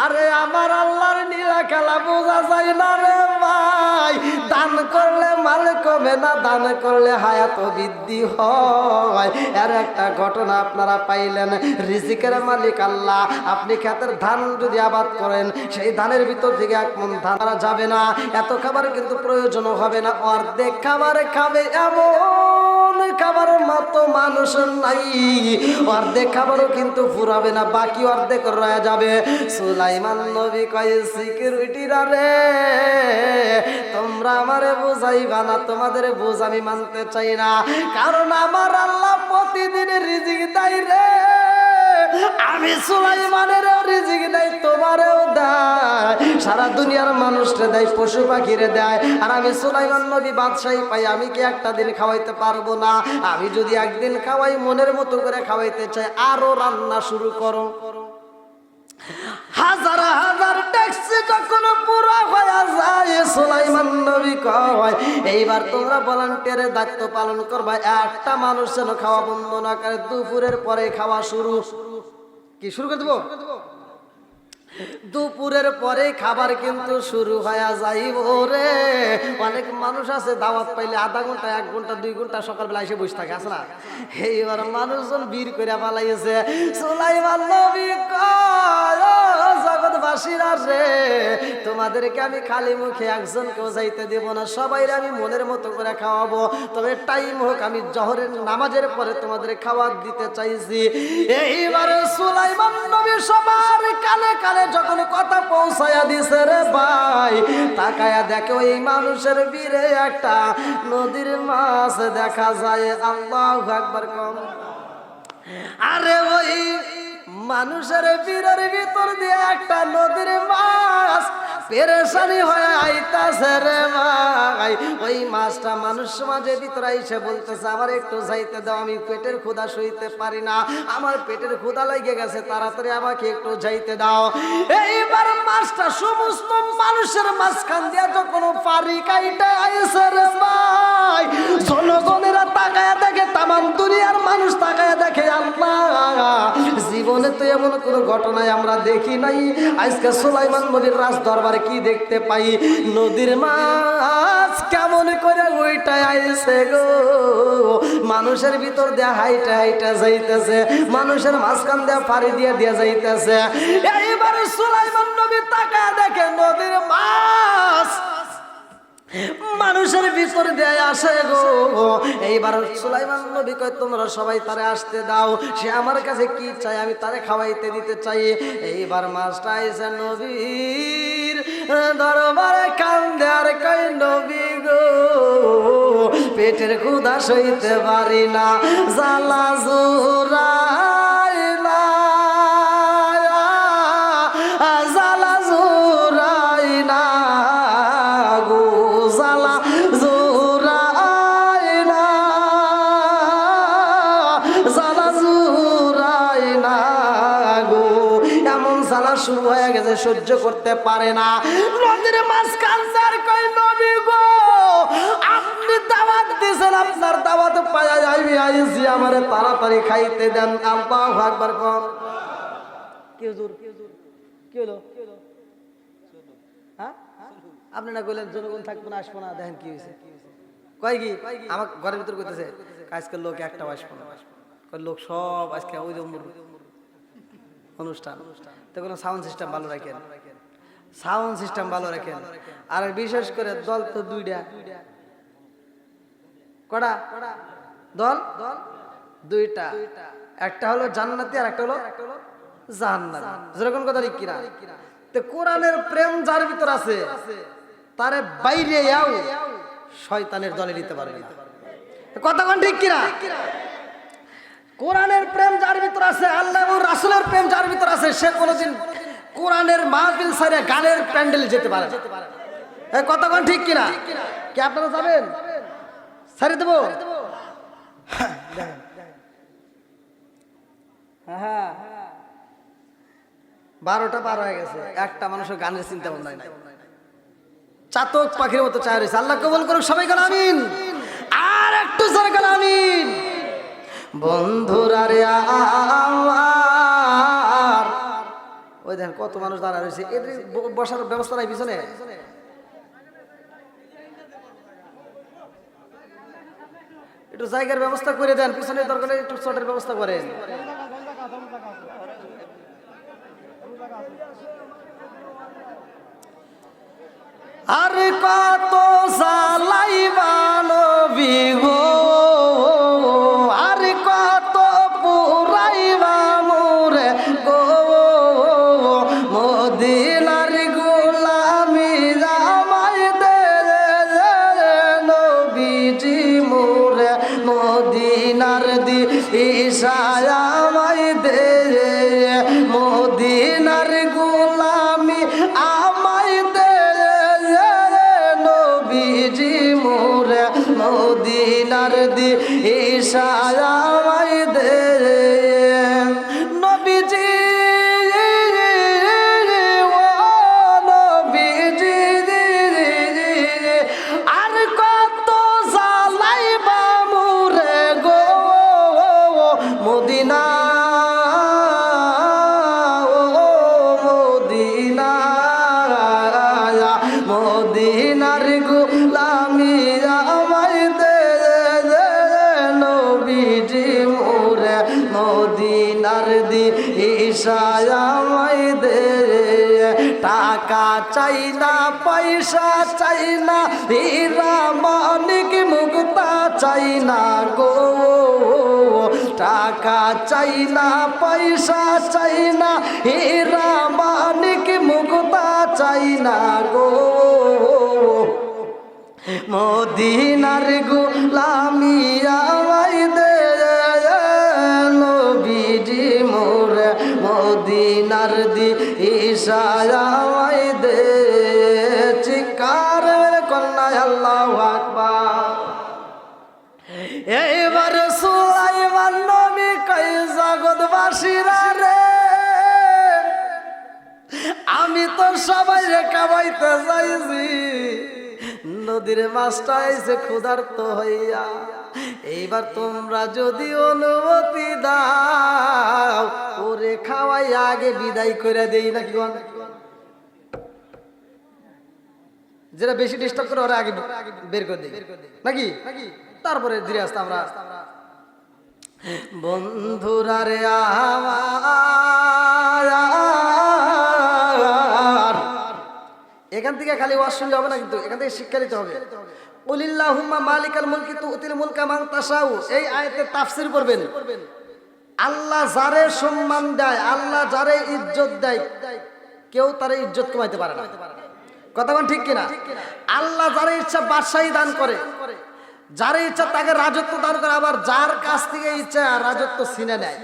আরে আমার আল্লাহর নীলা খেলা বোঝা যায় না রে ভাই, দান করলে মাল কমে না, দান করলে হায়াত বৃদ্ধি হয়। এর একটা ঘটনা আপনারা পাইলেন, রিজিকের মালিক আল্লাহ। আপনি ক্ষেতের ধান যদি আবাদ করেন, সেই ধানের ভিতর থেকে এক মন ধান করা যাবে না, এত খাবার কিন্তু প্রয়োজন হবে না, অর্ধেক খাবার খাবে এমন খাবার মতো মানুষ নাই, অর্ধেক খাবারও কিন্তু ফুরাবে না, বাকি অর্ধেক রয়ে যাবে। সুলাইমান নবী কয় সিকিউরিটিরা রে তোমরা আমারে বুঝাইবা না, তোমাদের বুঝ আমি মানতে চাই না, কারণ আমার আল্লাহ প্রতিদিন রিজিক দেয় রে। আমি সুলাইমানের রিজিক দেয়, তোমারও দেয়, সারা দুনিয়ার মানুষরে দেয়, পশু পাখিরে দেয়, আর আমি সুলাইমান নবী বাদশাহী পাই, আমি কি একটা দিন খাওয়াইতে পারবো না? আমি যদি একদিন খাওয়াই মনের মতো করে খাওয়াইতে চাই, আরো রান্না শুরু করো। হাজার হাজার ট্যাক্সি যখন পুরো হয়ে যায়, সুলাইমান নবী কয় এইবার তোমরা ভলান্টিয়ারের দায়িত্ব পালন করবা, একটা মানুষ যেন খাওয়া বন্ধ না করে, দুপুরের পরে খাওয়া শুরু। কি শুরু করে দেবো? দুপুরের পরে খাবার কিন্তু শুরু হয়ে যাইব রে। অনেক মানুষ আছে দাওয়াত পাইলে আধা ঘন্টা, 1 ঘন্টা, 2 ঘন্টা সকালবেলা এসে বসে থাকে, আছে না? এইবার মানুষজন ভিড় করে পালাইছে। সুলাইমান নবী কয় জগৎবাসীরা রে, তোমাদেরকে আমি খালি মুখে একজনকেও যাইতে দেব না, সবাইরে আমি মনের মতো করে খাওয়াবো, তবে টাইম হোক, আমি জোহরের নামাজের পরে তোমাদের খাবার দিতে চাইছি। এইবার সুলাইমান নবী সবার কানে কানে যখন কথা পৌঁছায়া দিছে রে ভাই, তাকায়া দেখে ওই মানুষের ভিড়ে একটা নদীর মাছ দেখা যায়। আল্লাহু আকবার কম। আরে ওই মানুষের ভিড়ের ভিতর দিয়ে একটা নদীর মাছ পেরেশানি হয়ে আইতাছে রে ভাই। ওই মাছটা মানুষ মাঝে ভিতরে এসে বলতেছে আমার একটু যাইতে দাও, আমি পেটের ক্ষুধা সইতে পারি না, আমার পেটের ক্ষুধা লেগে গেছে, তাড়াতাড়ি আমাকে একটু যাইতে দাও। এইবার মাছটা সমস্ত মানুষের মাঝখান দিয়া যখন পারি কাইটা আইছে রে ভাই, জনগণেরা তাকায়া দেখে, তামাম দুনিয়ার মানুষ তাকায়া দেখে, আল্লাহ জীবনে তো এমন কোন ঘটনায় আমরা দেখি নাই। আজকে সুলাইমান নবীর রাজ দরবারে কি দেখতে পাই, নদীর মাছ কেমন করে ওইটাই আইছে গো, মানুষের ভিতর দিয়ে হাইটা হাইটা যাইতেছে, মানুষের মাঝখান দিয়ে পাড়ি দিয়ে দিয়ে যাইতেছে। এইবার সুলাইমান নবী তাকায় দেখে নদীর মাছ মানুষের ভিতর দিয়ে আসে গো। এইবার সুলাইমান নবী কয় তোমরা সবাই তারে আসতে দাও, সে আমার কাছে কি চাই আমি তারে খাওয়াইতে দিতে চাই। এইবার মাছটা এসে নবীর দরবারে কান্দে আর কয় নবী গো পেটের ক্ষুধা সইতে পারি না, জ্বালা জোরাইলা জ্বালা জোরাইলা গো জ্বালা জোরাইলা জ্বালা জোরাইলা গো। এমন জ্বালা শুরু হয়ে গেছে, সহ্য করতে পারে না। নদীর মাঝখান আর কই নবী গো আপনি দাওয়াত দিয়েছেন, আপনার দাওয়াত পাওয়া যাইবি আইছি, আমারে তাড়াতাড়ি খাইতে দেন। আল্লাহু আকবার কোন কি হুজুর কি হলো হ্যাঁ আপনি না কইলেন জনগণ থাকবো না আসবো না, দেখেন কি হয়েছে। কয় কি আমার ঘরের ভিতর কইতেছে আজকের লোক একটাও আসবো না, লোক সব আজকে ওই অনুষ্ঠান তো কোনো সাউন্ড সিস্টেম ভালো রাখেন, সাউন্ড সিস্টেম ভালো রাখেন। আর বিশেষ করে দল তো দুইটা, কটা দল? দুইটা, একটা হলো জান্নাতি আর একটা হলো জাহান্নামী। যেরকম কথা ঠিক কিনা? তো কোরআনের প্রেম যার ভিতর আছে তারে বাইরে যাও শয়তানের দলে নিতে পারবে না। কথা কোন ঠিক কিনা? কোরআনের প্রেম যার ভিতর আছে, আল্লাহ এবং রাসূলের প্রেম যার ভিতর আছে, সে কোনোদিন কোরআনের মাহফিল ছাড়া গানের প্যান্ডেলে যেতে পারে না। কথা কোন ঠিক কিনা? কি আপনারা যাবেন? ছাড়ি দেবো? হ্যাঁ 12টা পার হয়ে গেছে, একটা মানুষের গানের চিন্তা ভাবনা নাই, চাতক পাখির মতো চায় রয়েছে। আল্লাহ কবুল করুক, সবাই গেল আমিন। আর একটু জোরে গেল আমিন। বন্ধুরা রে আমার ওই দেখেন কত মানুষ দাঁড়া রয়েছে, এদের বসার ব্যবস্থা নাই পিছনে? একটু জায়গার ব্যবস্থা করে দেন, পিছনে দরকার একটু চটের ব্যবস্থা করেন। আর কত জ্বালাইবা নবী গো, আর কত পুরাইবা মোরে গো, মদিনার গোলামি জামাই দে নবীজি মোরে, মদিনার দি ইশায়ামাই দে, মদিনার গোলামি আমাই দে নবীজি মোরে, মদিনার দি ইশায়ামাই দে নবীজি ও নবীজি। আর কত জ্বালাইবা মোরে গো মদিনা, ও মদিনা, মদিনার গোলামি আমায় দে নবীজি মোরে, মদিনার দি ইশায় আমায় দে। টাকা চাই না, পয়সা চাই না, হীরা মানিক মুক্তা চাই না গো, টাকা চাই না, পয়সা চাই না, হীরা মানিক মুক্তা চাই না গো, মদিনার গোলামি আমায় দে নবীজি মোরে, মদিনার দি ইশায় আমায় দে। চিৎকার মেরে কন্যা আল্লাহু আকবার। এইবার সুলাইমান নবী কই জগৎবাসীরা রে, আমি তো সবাই খাওয়াইতে চাইছি, নদীর মাছটা এসে ক্ষুধার্ত হইয়া, এইবার তোমরা যদি অনুমতি দাও ওরে খাওয়াই আগে বিদায় করে দেই নাকি? যেটা বেশি ডিস্টার্ব করে ওরা আগে বের করে দেই নাকি? তারপরে ধীরে আসতে আমরা বন্ধুরা রে আমার, এখান থেকে খালি ওয়াজ শুনলে হবে না, কিন্তু এখান থেকে শিক্ষা নিতে হবে। কুলিল্লাহুম্মা মালিকাল মুলকি তুতিল মুলকা মান তাশাউ, এই আয়াতের তাফসীর করবেন। আল্লাহ যারে সম্মান দেয়, আল্লাহ যারে ইজ্জত দেয়, কেউ তার ইজ্জত কমাইতে পারে না। কথা বলেন ঠিক কিনা? আল্লাহ যারে ইচ্ছা বাদশাহী দান করে, যারে ইচ্ছা তাকে রাজত্ব দান করে, আবার যার কাছ থেকে ইচ্ছা রাজত্ব ছিনে নেয়।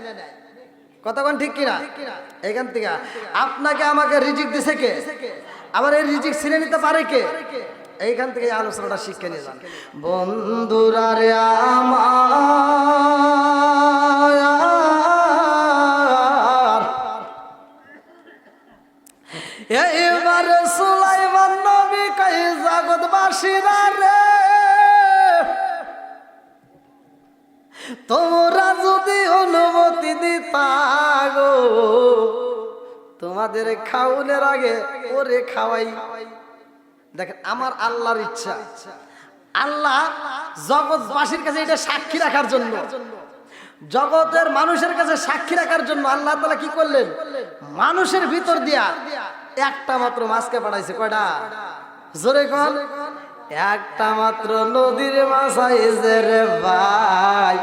কথা বলেন ঠিক কিনা? এখান থেকে আপনাকে আমাকে রিজিক দিছে কে? আবার এই রিজিক ছিনে নিতে পারে কে? এইখান থেকে এই আলোচনাটা শিক্ষা নিয়ে যান। বন্ধুরা রে আমার, এবার সুলাইমান নবী কই জগৎবাসীরা রে, তোমরা যদি অনুমতি দিতা গো, তোমাদের খাওয়ানোর আগে ওরে খাওয়াই। দেখেন আমার আল্লাহর ইচ্ছা, আল্লাহ জগৎবাসীর কাছে এটা সাক্ষী রাখার জন্য, জগতের মানুষের কাছে সাক্ষী রাখার জন্য আল্লাহ তাআলা কি করলেন? মানুষের ভিতর দিয়া একটা মাত্র মাছকে পাঠাইছে। কয়টা? জোরে কোন? একটা মাত্র নদীর মাছ আইছে রে ভাই।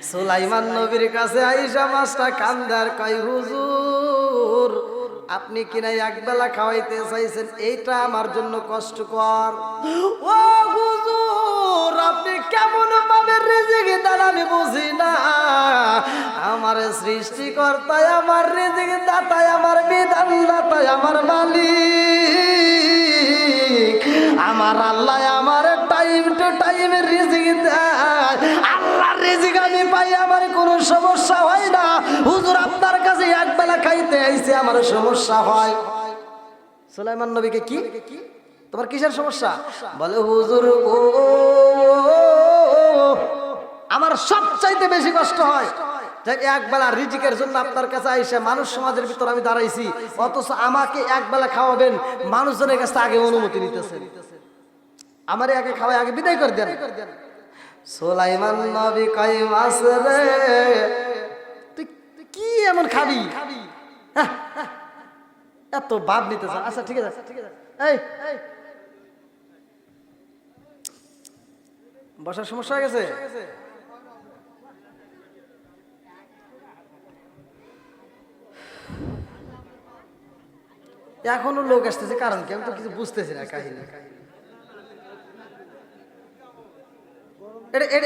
সুলাইমান নবীর কাছে আইসা মাছটা কান্দার কয়, হুজুর আপনি কিনা একবেলা খাওয়াইতে চাইছেন, এইটা আমার জন্য কষ্টকর। ও হুজুর আপনি কেমন ভাবে রিজিক দেন আমি বুঝি না। আমার সৃষ্টিকর্তায়, আমার রিজিক দাতায়, আমার বিধান দাতায়, আমার মালিক, আমার আল্লাহ আমার টাইম টু টাইম রিজিক দেয়। আল্লাহর রিজিক আমি পাই, আমার কোনো সমস্যা হয় না। হুজুর আপনার কাছে একবেলা খাইতে আইছে, আমার সমস্যা হয়। সুলাইমান নবীকে কি তোমার কিসের সমস্যা? বলে হুজুর ও আমার সবচাইতে বেশি কষ্ট হয় যে একবেলা রিজিকের জন্য আপনার কাছে আইসা মানুষ সমাজের ভিতর আমি দাঁড়াইছি, অথচ আমাকে একবেলা খাওয়াবেন, মানুষজনের কাছে আগে অনুমতি নিতেছেন। আমারে আগে খাওয়াই, আগে বিদায় করে দেন। সুলাইমান নবী কয় মাছ রে, তুই কি এমন খাবি? এত ভাব নিতেছ? আচ্ছা ঠিক আছে, এই বসার সমস্যা হয়ে গেছে। এখনো লোক আসতেছে, কারণ কি আমি তো কিছু বুঝতেছি না কাহিনী।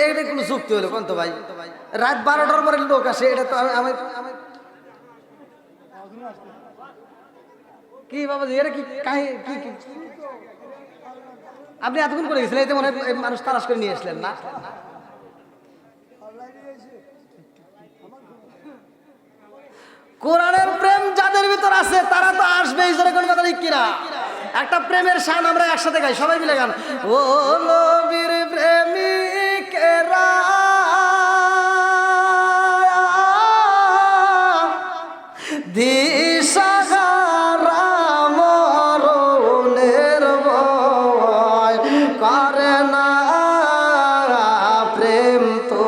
এটা কোনো যুক্তি হলো কোন তো ভাই? রাত 12টার পরে লোক আসে, এটা তো আমি কি বাবাজি এটা কি কাহিনী? কি আপনি এতক্ষণ করে গেছিলেন, এতে মনে হয় মানুষ তালাশ করে নিয়ে আসলেন না? কোরআনের প্রেম যাদের ভিতর আছে তারা তো আসবে, এই জন্য কোন কথা ঠিক কিনা? একটা প্রেমের শান আমরা একসাথে গাই, সবাই মিলে গান। ও নবীর প্রেমিকেরা দিশাহারা মরণের ভয় করে না প্রেম তো।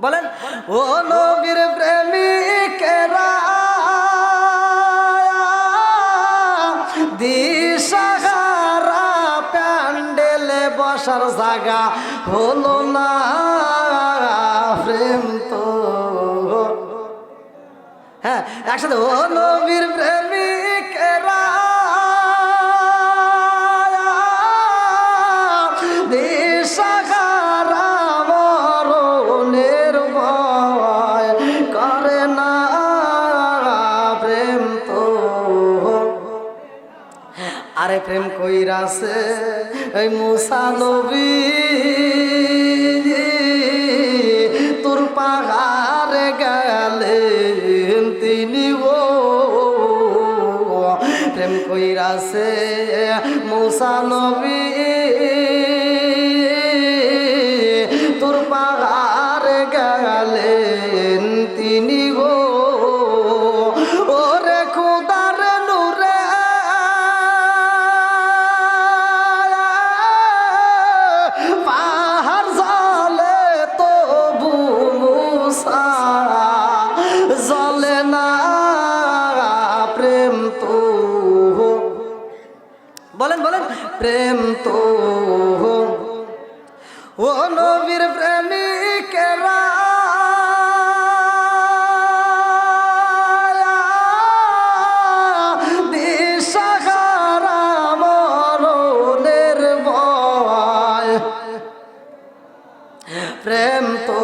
বলেন ও নবীর প্রেমিকেরা দিশাহারা প্যান্ডেলে বসার জায়গা হলো না প্রেম তো। হ্যাঁ একসাথে ও নবীর প্রেমিকেরা দিশাহারা মরণের ভয় করে না প্রেম তো। আরে প্রেম কইরাছে ওই মুসা নবী, তোর পাহাড়ে গেলেন তিনি, ও প্রেম কইরাছে মুসা নবী, তোর পাহাড়ে গেলেন তিনি গো। ওরে খোদার নূরে প্রেম তো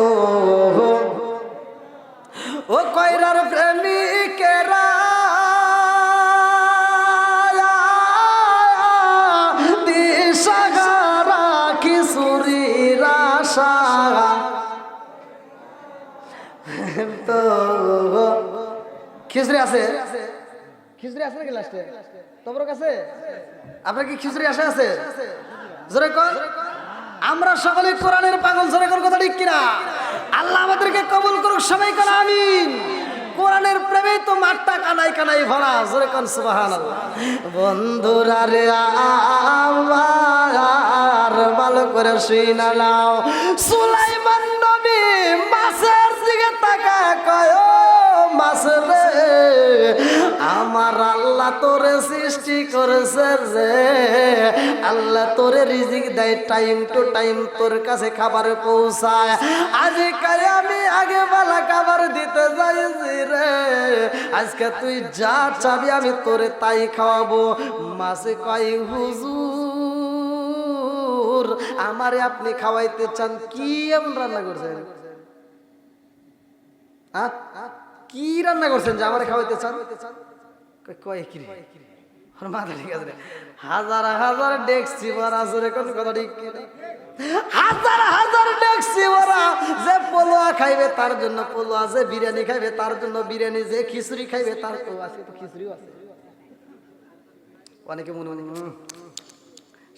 ও কয়রার প্রেমিকেরা দিশাহারা কিশোরীর আশা তো খিচুড়ি আছে খিচুড়ি আছে নাকি লাস্টে তোমার কাছে আপনার কি খিচুড়ি আসে আছে জোরে কর আমরা সকলে কোরআনের পাগল জোরে কর কথা ঠিক কিনা আল্লাহ আমাদেরকে কবুল করুক সবাই কোন আমিন কোরআনের প্রেমে তো মাঠটা কানাই কানাই ভরা জোরে কোন সুবহানাল্লাহ বন্ধুরা রে আমার ভালো করে শুইনা নাও সুলাইমান নবী মাছের দিকে তাকায় কয় ও মাছ রে আমার আল্লাহ তোরে সৃষ্টি করেছে রে আল্লাহ তোরে রিজিক দেয় টাইম টু টাইম তোর কাছে খাবার পৌঁছায় আজকাল আমি আগে বেলা খাবার দিতে যাইছি রে আজকে তুই যা চাবি আমি তোরে তাই খাওয়াবো মাছে কয় হুজুর আমারে আপনি খাওয়াইতে চান কি এমন রান্না করছেন কি রান্না করছেন যে আমারে খাওয়াইতে চান কয় কি মাথা ঠিক আছে হাজার হাজার ডেকসি ভরা আছে কোন কথা ঠিক হাজার হাজার ডেকসি ভরা যে পোলোয়া খাইবে তার জন্য পোলোয়া যে বিরিয়ানি খাইবে তার জন্য বিরিয়ানি যে খিচুড়ি খাইবে তার তো আছে তো খিচুড়িও আছে অনেকে মনে মনে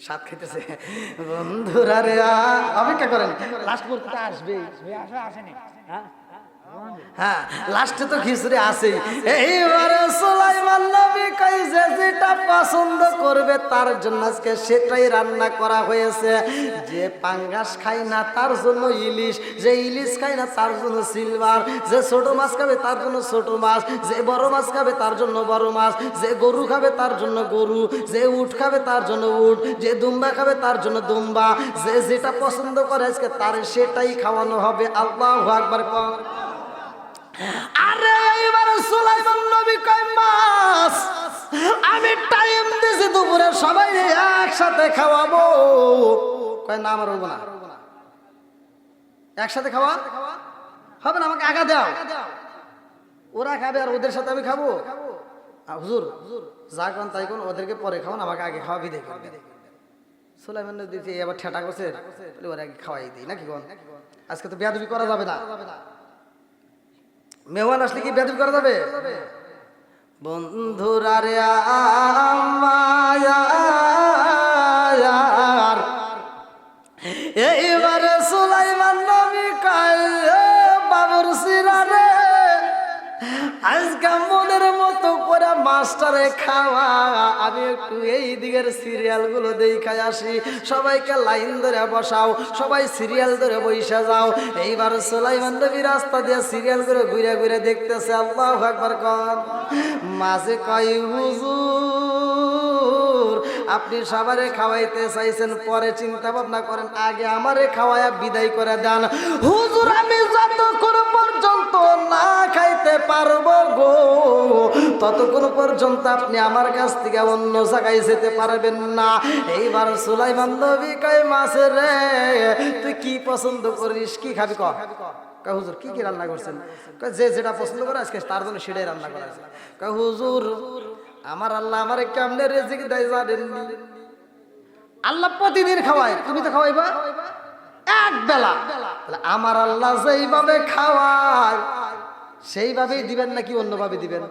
স্বাদ খাইতেছে বন্ধুরা রে অপেক্ষা করেন লাস্ট পর্যন্ত আসবে আসেনি হ্যাঁ লাস্টে তো খিচুড়ি আছেই এইবারে সুলাইমান নবী কই যে যেটা পছন্দ করবে তার জন্য আজকে সেটাই রান্না করা হয়েছে যে পাঙ্গাস খায় না তার জন্য ইলিশ যে ইলিশ খায় না তার জন্য সিলভার যে ছোট মাছ খাবে তার জন্য ছোট মাছ যে বড় মাছ খাবে তার জন্য বড় মাছ যে গরু খাবে তার জন্য গরু যে উট খাবে তার জন্য উট যে দুম্বা খাবে তার জন্য দুম্বা যে যেটা পছন্দ করে আজকে তার সেটাই খাওয়ানো হবে আল্লাহু আকবার আরে এইবার সুলাইমান নবী কয় মাস আমি টাইম দিছি দুপুরে সবাই একসাথে খাওয়াবো কয় না আমার হবো না একসাথে খাওয়া হবে না আমাকে আগা দাও ওরা খাবে আর ওদের সাথে আমি খাবো হুজুর যা কোন তাই কোন ওদেরকে পরে খাওয়ান আমাকে আগে খাওয়া বিদে সুলাইমান নবী এবার ঠেটা করছে ওরা আগে খাওয়াই দিই নাকি কোন আজকে তো বেয়াদবি করা যাবে না মেহমান আসলে কি বেয়াদবি করা যাবে বন্ধুরা রে আমার এইবারে সুলাইমান নবী কয় বাবুর সিরা রে আজকে মনের মতো করে মাস্টারে খাওয়া আমি একটু এই দিকের সিরিয়াল গুলো দেখাই আসি সবাইকে লাইন ধরে বসাও সবাই সিরিয়াল ধরে বসে যাও এইবার সুলাইমান নবী রাস্তা দিয়ে সিরিয়াল করে ঘুরে ঘুরে দেখতেছে আল্লাহু আকবার কর মাঝে কয় হুজুর আপনি সবারে খাওয়াইতে চাইছেন পরে চিন্তা ভাবনা করেন আগে আমারে খাওয়ায়া বিদায় করে দেন হুজুর আমি যতক্ষণ পর্যন্ত না খাইতে পারবো গো ততক্ষণ পর্যন্ত আপনি আমার কাছ থেকে অন্য জায়গায় যেতে পারবেন না এইবার সুলাইমান নবী কয় মাছের রে তুই কি পছন্দ করিস কি খাবি কয় হুজুর কি কি রান্না করছেন যে যেটা পছন্দ করে আজকে তার জন্য সেটাই রান্না করা আছে কয় হুজুর আমার আল্লাহ আমারে কেমনে রিজিক দেয় জানেন আল্লাহ প্রতিদিন খাওয়ায় তুমি তো খাওয়াইবা এক বেলা আমার আল্লাহ যেইভাবে খাওয়ায় সেইভাবেই দিবেন নাকি অন্যভাবে দিবেন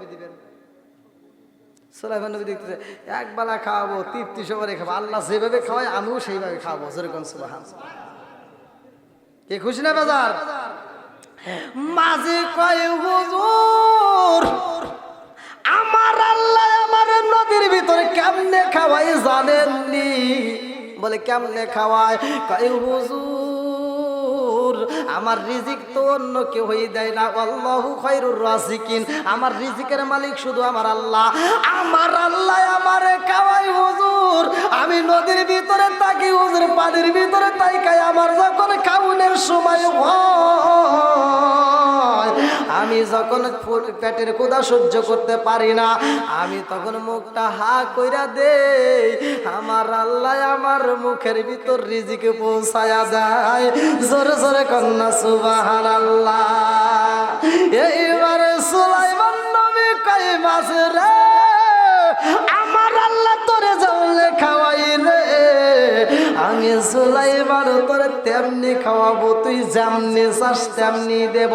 সুলাইমান নবী দেখতেছে এক বেলা খাওয়াবো তৃপ্তি সবারে খাবো আল্লাহ যেভাবে খাওয়ায় আমিও সেইভাবে খাওয়াবো যেরকম সুবহানাল্লাহ কে খুশি না বাজার মাঝে কয় হুজুর আমার আল্লাহ আমার নদীর ভিতরে কেমনে খাওয়াই জানেননি বলে কেমনে খাওয়ায় কয় হুজুর আমার রিজিক তো অন্য কেউ হই দেয় না আল্লাহু খায়রুর রাজিকিন আমার রিজিকের মালিক শুধু আমার আল্লাহ আমারে খাওয়াই হুজুর আমি নদীর ভিতরে থাকি হুজুর পানির ভিতরে তাই খাই আমার যখন খাওয়ানোর সময় হয় আমি আমি যখন পেটের ক্ষুধা সহ্য করতে পারি না, আমি তখন মুখটা হা কইরা দেই, আমার আল্লাহ আমার মুখের ভিতর রিজিকে পৌঁছায়া দেয়। জোরে জোরে কন্যা সুবহানাল্লাহ। এইবারে সুলাইমান নবী কই মাছ রে, আমার আল্লাহ তোরে জানলে খাওয়াই রে, আমি সুলাইমান তোরে তেমনি খাওয়াবো, তুই যেমনি চাস তেমনি দেব।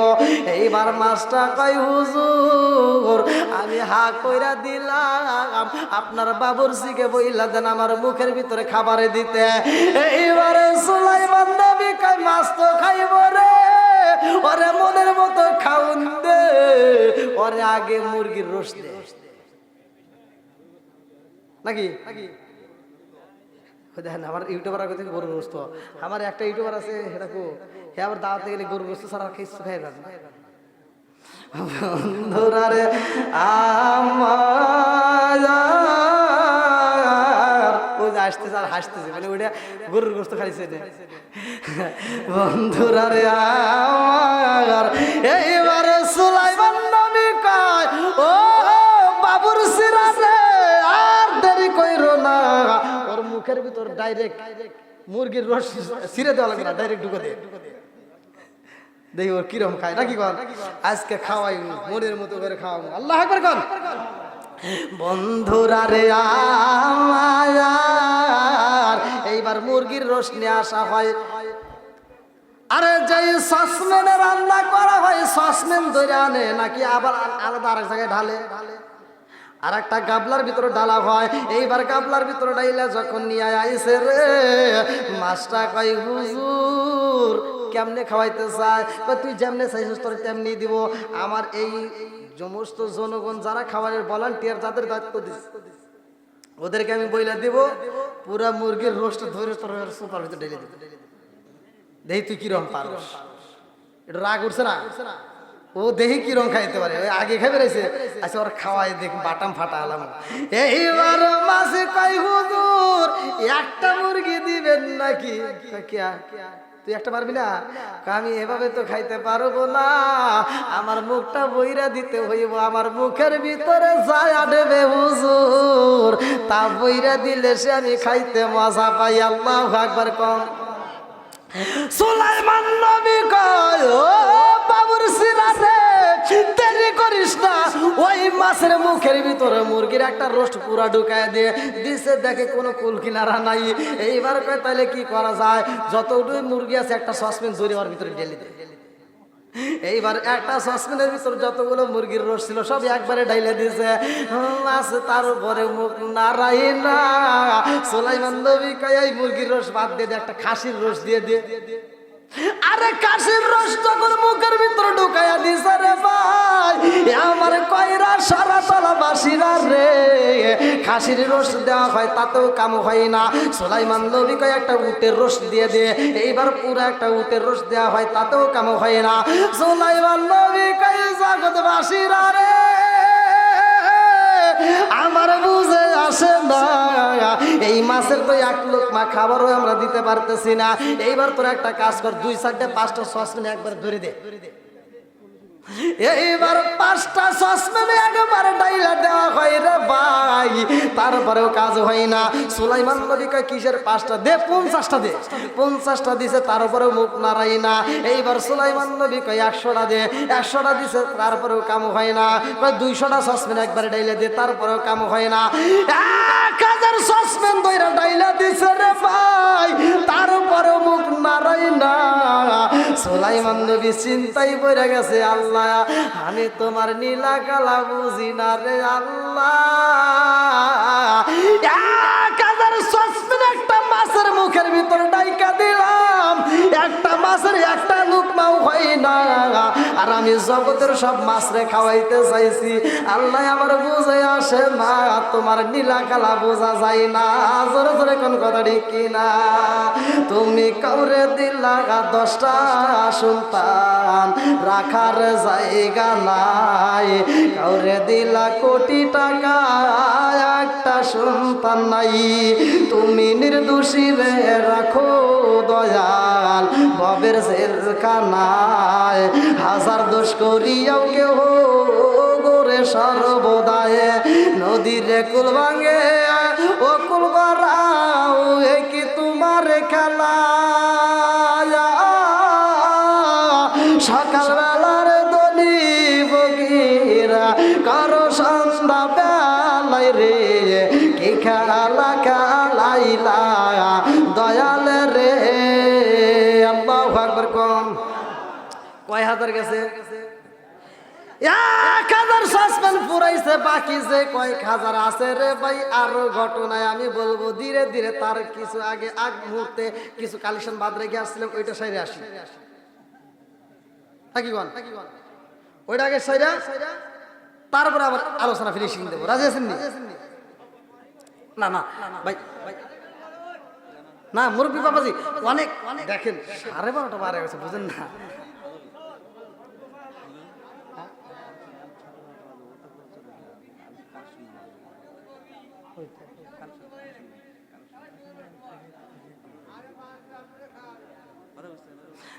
এইবার মাছটা কই হুজুর আমি হা কইরা দিলাম, আপনার বাবুর্চিকে বইলা দেন আমার মুখের ভিতরে খাবারে দিতে। এইবারে সুলাইমান নবী কই মাছ তো খাইব রে, ওরে মনের মতো খাউন দে, ওরে আগে মুরগির রোস্ট দে নাকি। দেখেন আমার ইউটিউবার আগে থেকে গরুর গোস্ত, আমার একটা ইউটিউবার আছে সেটা কো হে আবার দাওয়াতে গেলে গরুর গোস্ত ছাড়া কিছু খাই না। বন্ধুরা রে আমার ওই যে আসতেছে আর হাসতেছে, মানে ওইটা গরুর গোস্ত খাইছে। বন্ধুরা রে আমার এইবারে সুলাইমান নবী কয় ও বাবুর্চিরা রে আর দেরি কইরো না, ওর মুখের ভিতর ডাইরেক্ট মুরগির রস ছিঁড়ে দেওয়া লাগে না, ডাইরেক্ট ঢুকে দে, দেখি ওর কিরম খায় নাকি কন। আজকে খাওয়াই মনের মতো করে খাওয়াবো, আল্লাহ আকবার কন। বন্ধুরা রে আমার এইবার মুরগির রস নিয়ে আসা হয়, আরে যে সসম্যানে রান্না করা হয় সসম্যান ধরে আনে নাকি আবার আলাদা আরেক জায়গায় ঢালে, আর একটা গাবলার ভিতরে ডালা হয়। এইবার গাবলার ভিতরে ডাইলা যখন নিয়ে আইছে রে, মাছটা কই হুজুর কেমনে খাওয়াইতে চায়, তুই যেমনে চাইছিস তোর তেমনি দিব। আমার এই সমস্ত জনগণ যারা খাবারের ভলান্টিয়ার যাদের দায়িত্ব দিস ওদেরকে আমি বইলা দিব, পুরা মুরগির রোস্ট ধরে তোর সুপার ভিতরে ঢেলে দিব, দেখি তুই কিরম পারস। এটা রাগ উঠছে না, ও দেখি কিরম খাইতে পারে, আগে খাই বেড়াইছে। আচ্ছা ওর খাওয়াই দেখ বাটাম ফাটা আলাম। এইবার মাসে কই হুজুর একটা মুরগি দিবেন নাকি, তুই একটা পারবি না, আমি এভাবে তো খাইতে পারবো না, আমার মুখটা বইরা দিতে হইব, আমার মুখের ভিতরে যায় আডবে হুজুর, তা বইরা দিলে সে আমি খাইতে মজা পাই। আল্লাহু আকবার কম। সুলাইমান নবী কয় ও বাবুর্চিরা রে দেরি করিস না, ওই মাছের মুখের ভিতরে মুরগির একটা রোস্ট পুরা ঢুকায় দিয়ে দিছে, দেখে কোনো কুল কিনারা নাই। এইবার কয় তাহলে কি করা যায়, যতটুকু মুরগি আছে একটা সসপ্যান ধরে ওর ভিতরে ঢেলে দে। এইবার একটা সসপ্যানের ভিতর যতগুলো মুরগির রোস্ট ছিল সব একবারে ঢাইলে দিয়েছে, মাছ তার উপরে মুখ নাড়াই না। সুলাইমান নবী কয় এই মুরগির রোস্ট বাদ দিয়ে একটা খাসির রোস্ট দিয়ে দে। আরে খাসির রস যখন মুখের ভিতরে ঢুকাইয়া দিছে রে ভাই, আমার কয়রা সারা তলা বাসিরা রে, খাসির রস দেওয়া হয় তাতেও কাম হয় না। সুলাইমান নবী কয় একটা উটের রস দিয়ে দে, এইবার পুরো একটা উটের রস দেওয়া হয় তাতেও কাম হয় না। সুলাইমান নবী কয় জগৎ বাসিরা রে আমার বুঝে আসে না, এই মাছের তো এক লোকমা খাবারও আমরা দিতে পারতেছি না। এইবার তোর একটা কাজ কর, 2-4-5টা সসপ্যান একবার ধরে দে। এইবার 5টা সসপ্যানে একবারে ডাইলা দেওয়া হয় রে ভাই, তারপরেও কাজ হয় না। সুলাইমান নবী কয় কিসের 5টা দে, 50টা দে। 50টা দিছে তারপরেও মুখ নাড়াই না। এইবার সুলাইমান নবী কয় 100টা দে, 100টা দিছে তারপরেও কাম হয় না। কয় 200টা সসপ্যান একবারে ডাইলা দে, তারপরেও কাম হয় না। 1000 সসপ্যান দইরা ডাইলা দিছে রে ভাই, তারপরেও মুখ নাড়াই না। সুলাইমান নবী চিন্তাই পড়ে গেছে, আল্লাহ আমি তোমার নীলা কালা বুঝি না রে আল্লাহ, 1000 সসপ্যান একটা মাছের মুখের ভিতর ডাইকা দিলাম, একটা মাছের একটা লুকমাও হয় না, আর আমি জগতের সব মাছরে খাওয়াইতে চাইছি। আল্লাহ আমার বুঝে আসে না, তোমার নীলা কালা বোঝা যায় না। জোরে জোরে কোন কথা ঠিক কিনা। তুমি কাউরে দিলা 10টা সন্তান, রাখার জায়গা নাই, কাউরে দিলা কোটি টাকা, একটা সন্তান নাই। তুমি নির্দোষী রে রাখো দয়াল ভবের জেলখানায়, যায়, হাজার দোষ করিয়াও কেহ গোরে সর্বদায়। নদীর কুল ভাঙে ও কুল গড়াও, এ কি তোমার খেলা? সকালবেলার দলি বগিরা কারো সন্ধ্যা বেলায় রে, কি খেলা খেলাইলা দয়াল রে। আল্লাহু আকবার। কোন কয় হাজার গেছে? 1000 সাসপেন্স পুরাইছে, বাকি যে কয়েক হাজার আছে রে ভাই আরো ঘটনায় আমি বলবো ধীরে ধীরে। তার কিছু আগ মুহূর্তে কিছু কালেকশন বাদ রেখে আসছিলাম, ওইটা সাইরে আসি নাকি গন, ওইটা আগে সাইরা তারপরে আবার আলোচনা ফিনিশিং দেবো। রাজি আছেন নি? না না ভাই না, মুরব্বী বাবাজি অনেক দেখেন 12:30 বারে গেছে, বুঝেন না?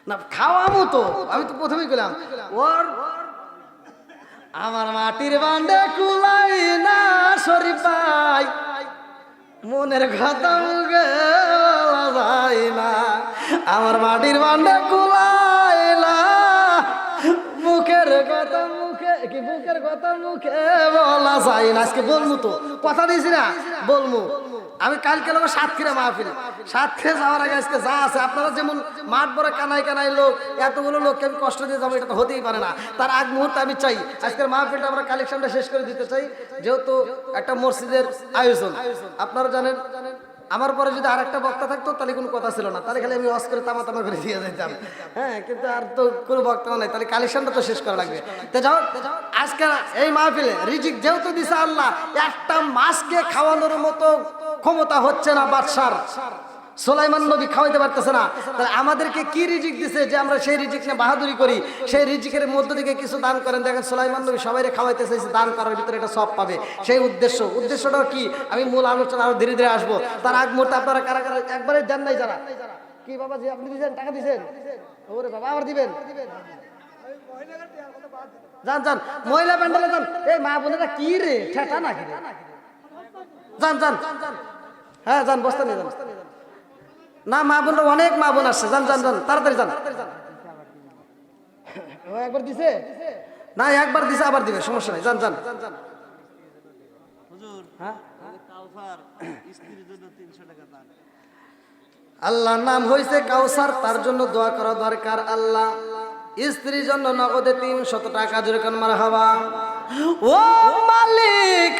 না খাওয়ামো তো, আমি তো প্রথমেই গেলাম ওর আমার মাটির বান্ডে কুলাই না শরীফ ভাই, মনের কথা মুখে বলা যায় না। আমার মাটির বান্ডে কুলাই না, মুখের কথা মুখে কি বুকের কথা মুখে বলা যায় না। আজকে বলবো তো, কথা দিয়েছি না বলবো। আমি কালকে লোক সাতক্ষীরা মাহফিল, সাতক্ষীরা যাওয়ার আগে আজকে যা আছে, আপনারা যেমন মাঠ ভরে কানায় কানায় লোক, এতগুলো লোককে আমি কষ্ট দিয়ে যাবো, এটা তো হতেই পারে না। তার আগ মুহূর্তে আমি চাই আজকের মাহফিলটা আমরা কালেকশনটা শেষ করে দিতে চাই, যেহেতু একটা মসজিদের আয়োজন। আপনারা জানেন আমার পরে যদি আরেকটা বক্তা থাকতো তাহলে কোনো কথা ছিল না, তাহলে খালি আমি ওয়াজ করে তামা তামা করে দিয়ে যেতাম। হ্যাঁ, কিন্তু আর তো কোনো বক্তা নাই, তাহলে কালেকশনটা তো শেষ করা লাগবে। তো যাও, আজকে এই মাহফিলে রিজিক যেহেতু দিছে আল্লাহ, একটা মাছকে খাওয়ানোর মতো ক্ষমতা হচ্ছে না বাদশার। সুলাইমান নবী খাওয়াইতে পারতেছে না, তাহলে আমাদেরকে কি রিজিক দিছে যে আমরা সেই রিজিক নিয়ে বাহাদুরি করি? সেই রিজিকের মধ্য থেকে কিছু দান করেন। দেখেন সুলাইমান নবী সবাইকে খাওয়াইতে চাইছে, দান করার ভিতরে এটা সব পাবে। সেই উদ্দেশ্যটা কি আমি মূল আলোচনা আরো ধীরে ধীরে আসবো। তার আগ মুহূর্তে আপনারা কারা কারা একবারে দেন নাই? যারা কি বাবা জি আপনি দিয়েছেন, টাকা দিয়েছেন? ওরে বাবা আবার দিবেন? যান যান মহিলা প্যান্ডেলে যান। এই মা বোনেরা কি রে ঠেটা নাকি রে? যান যান, হ্যাঁ যান, বস্তা নিয়ে যান। না মা বোনরা অনেক মা বোন আসছে, যান যান যান, তাড়াতাড়ি যান। একবার দিছে না, একবার দিছে আবার দিবে, সমস্যা নেই, যান যান। আল্লাহর নাম হইছে কাউসার, তার জন্য দোয়া করা দরকার। আল্লাহ স্ত্রীর জন্য নগদে 300 টাকা, যেরকম মারহাবা। ও মালিক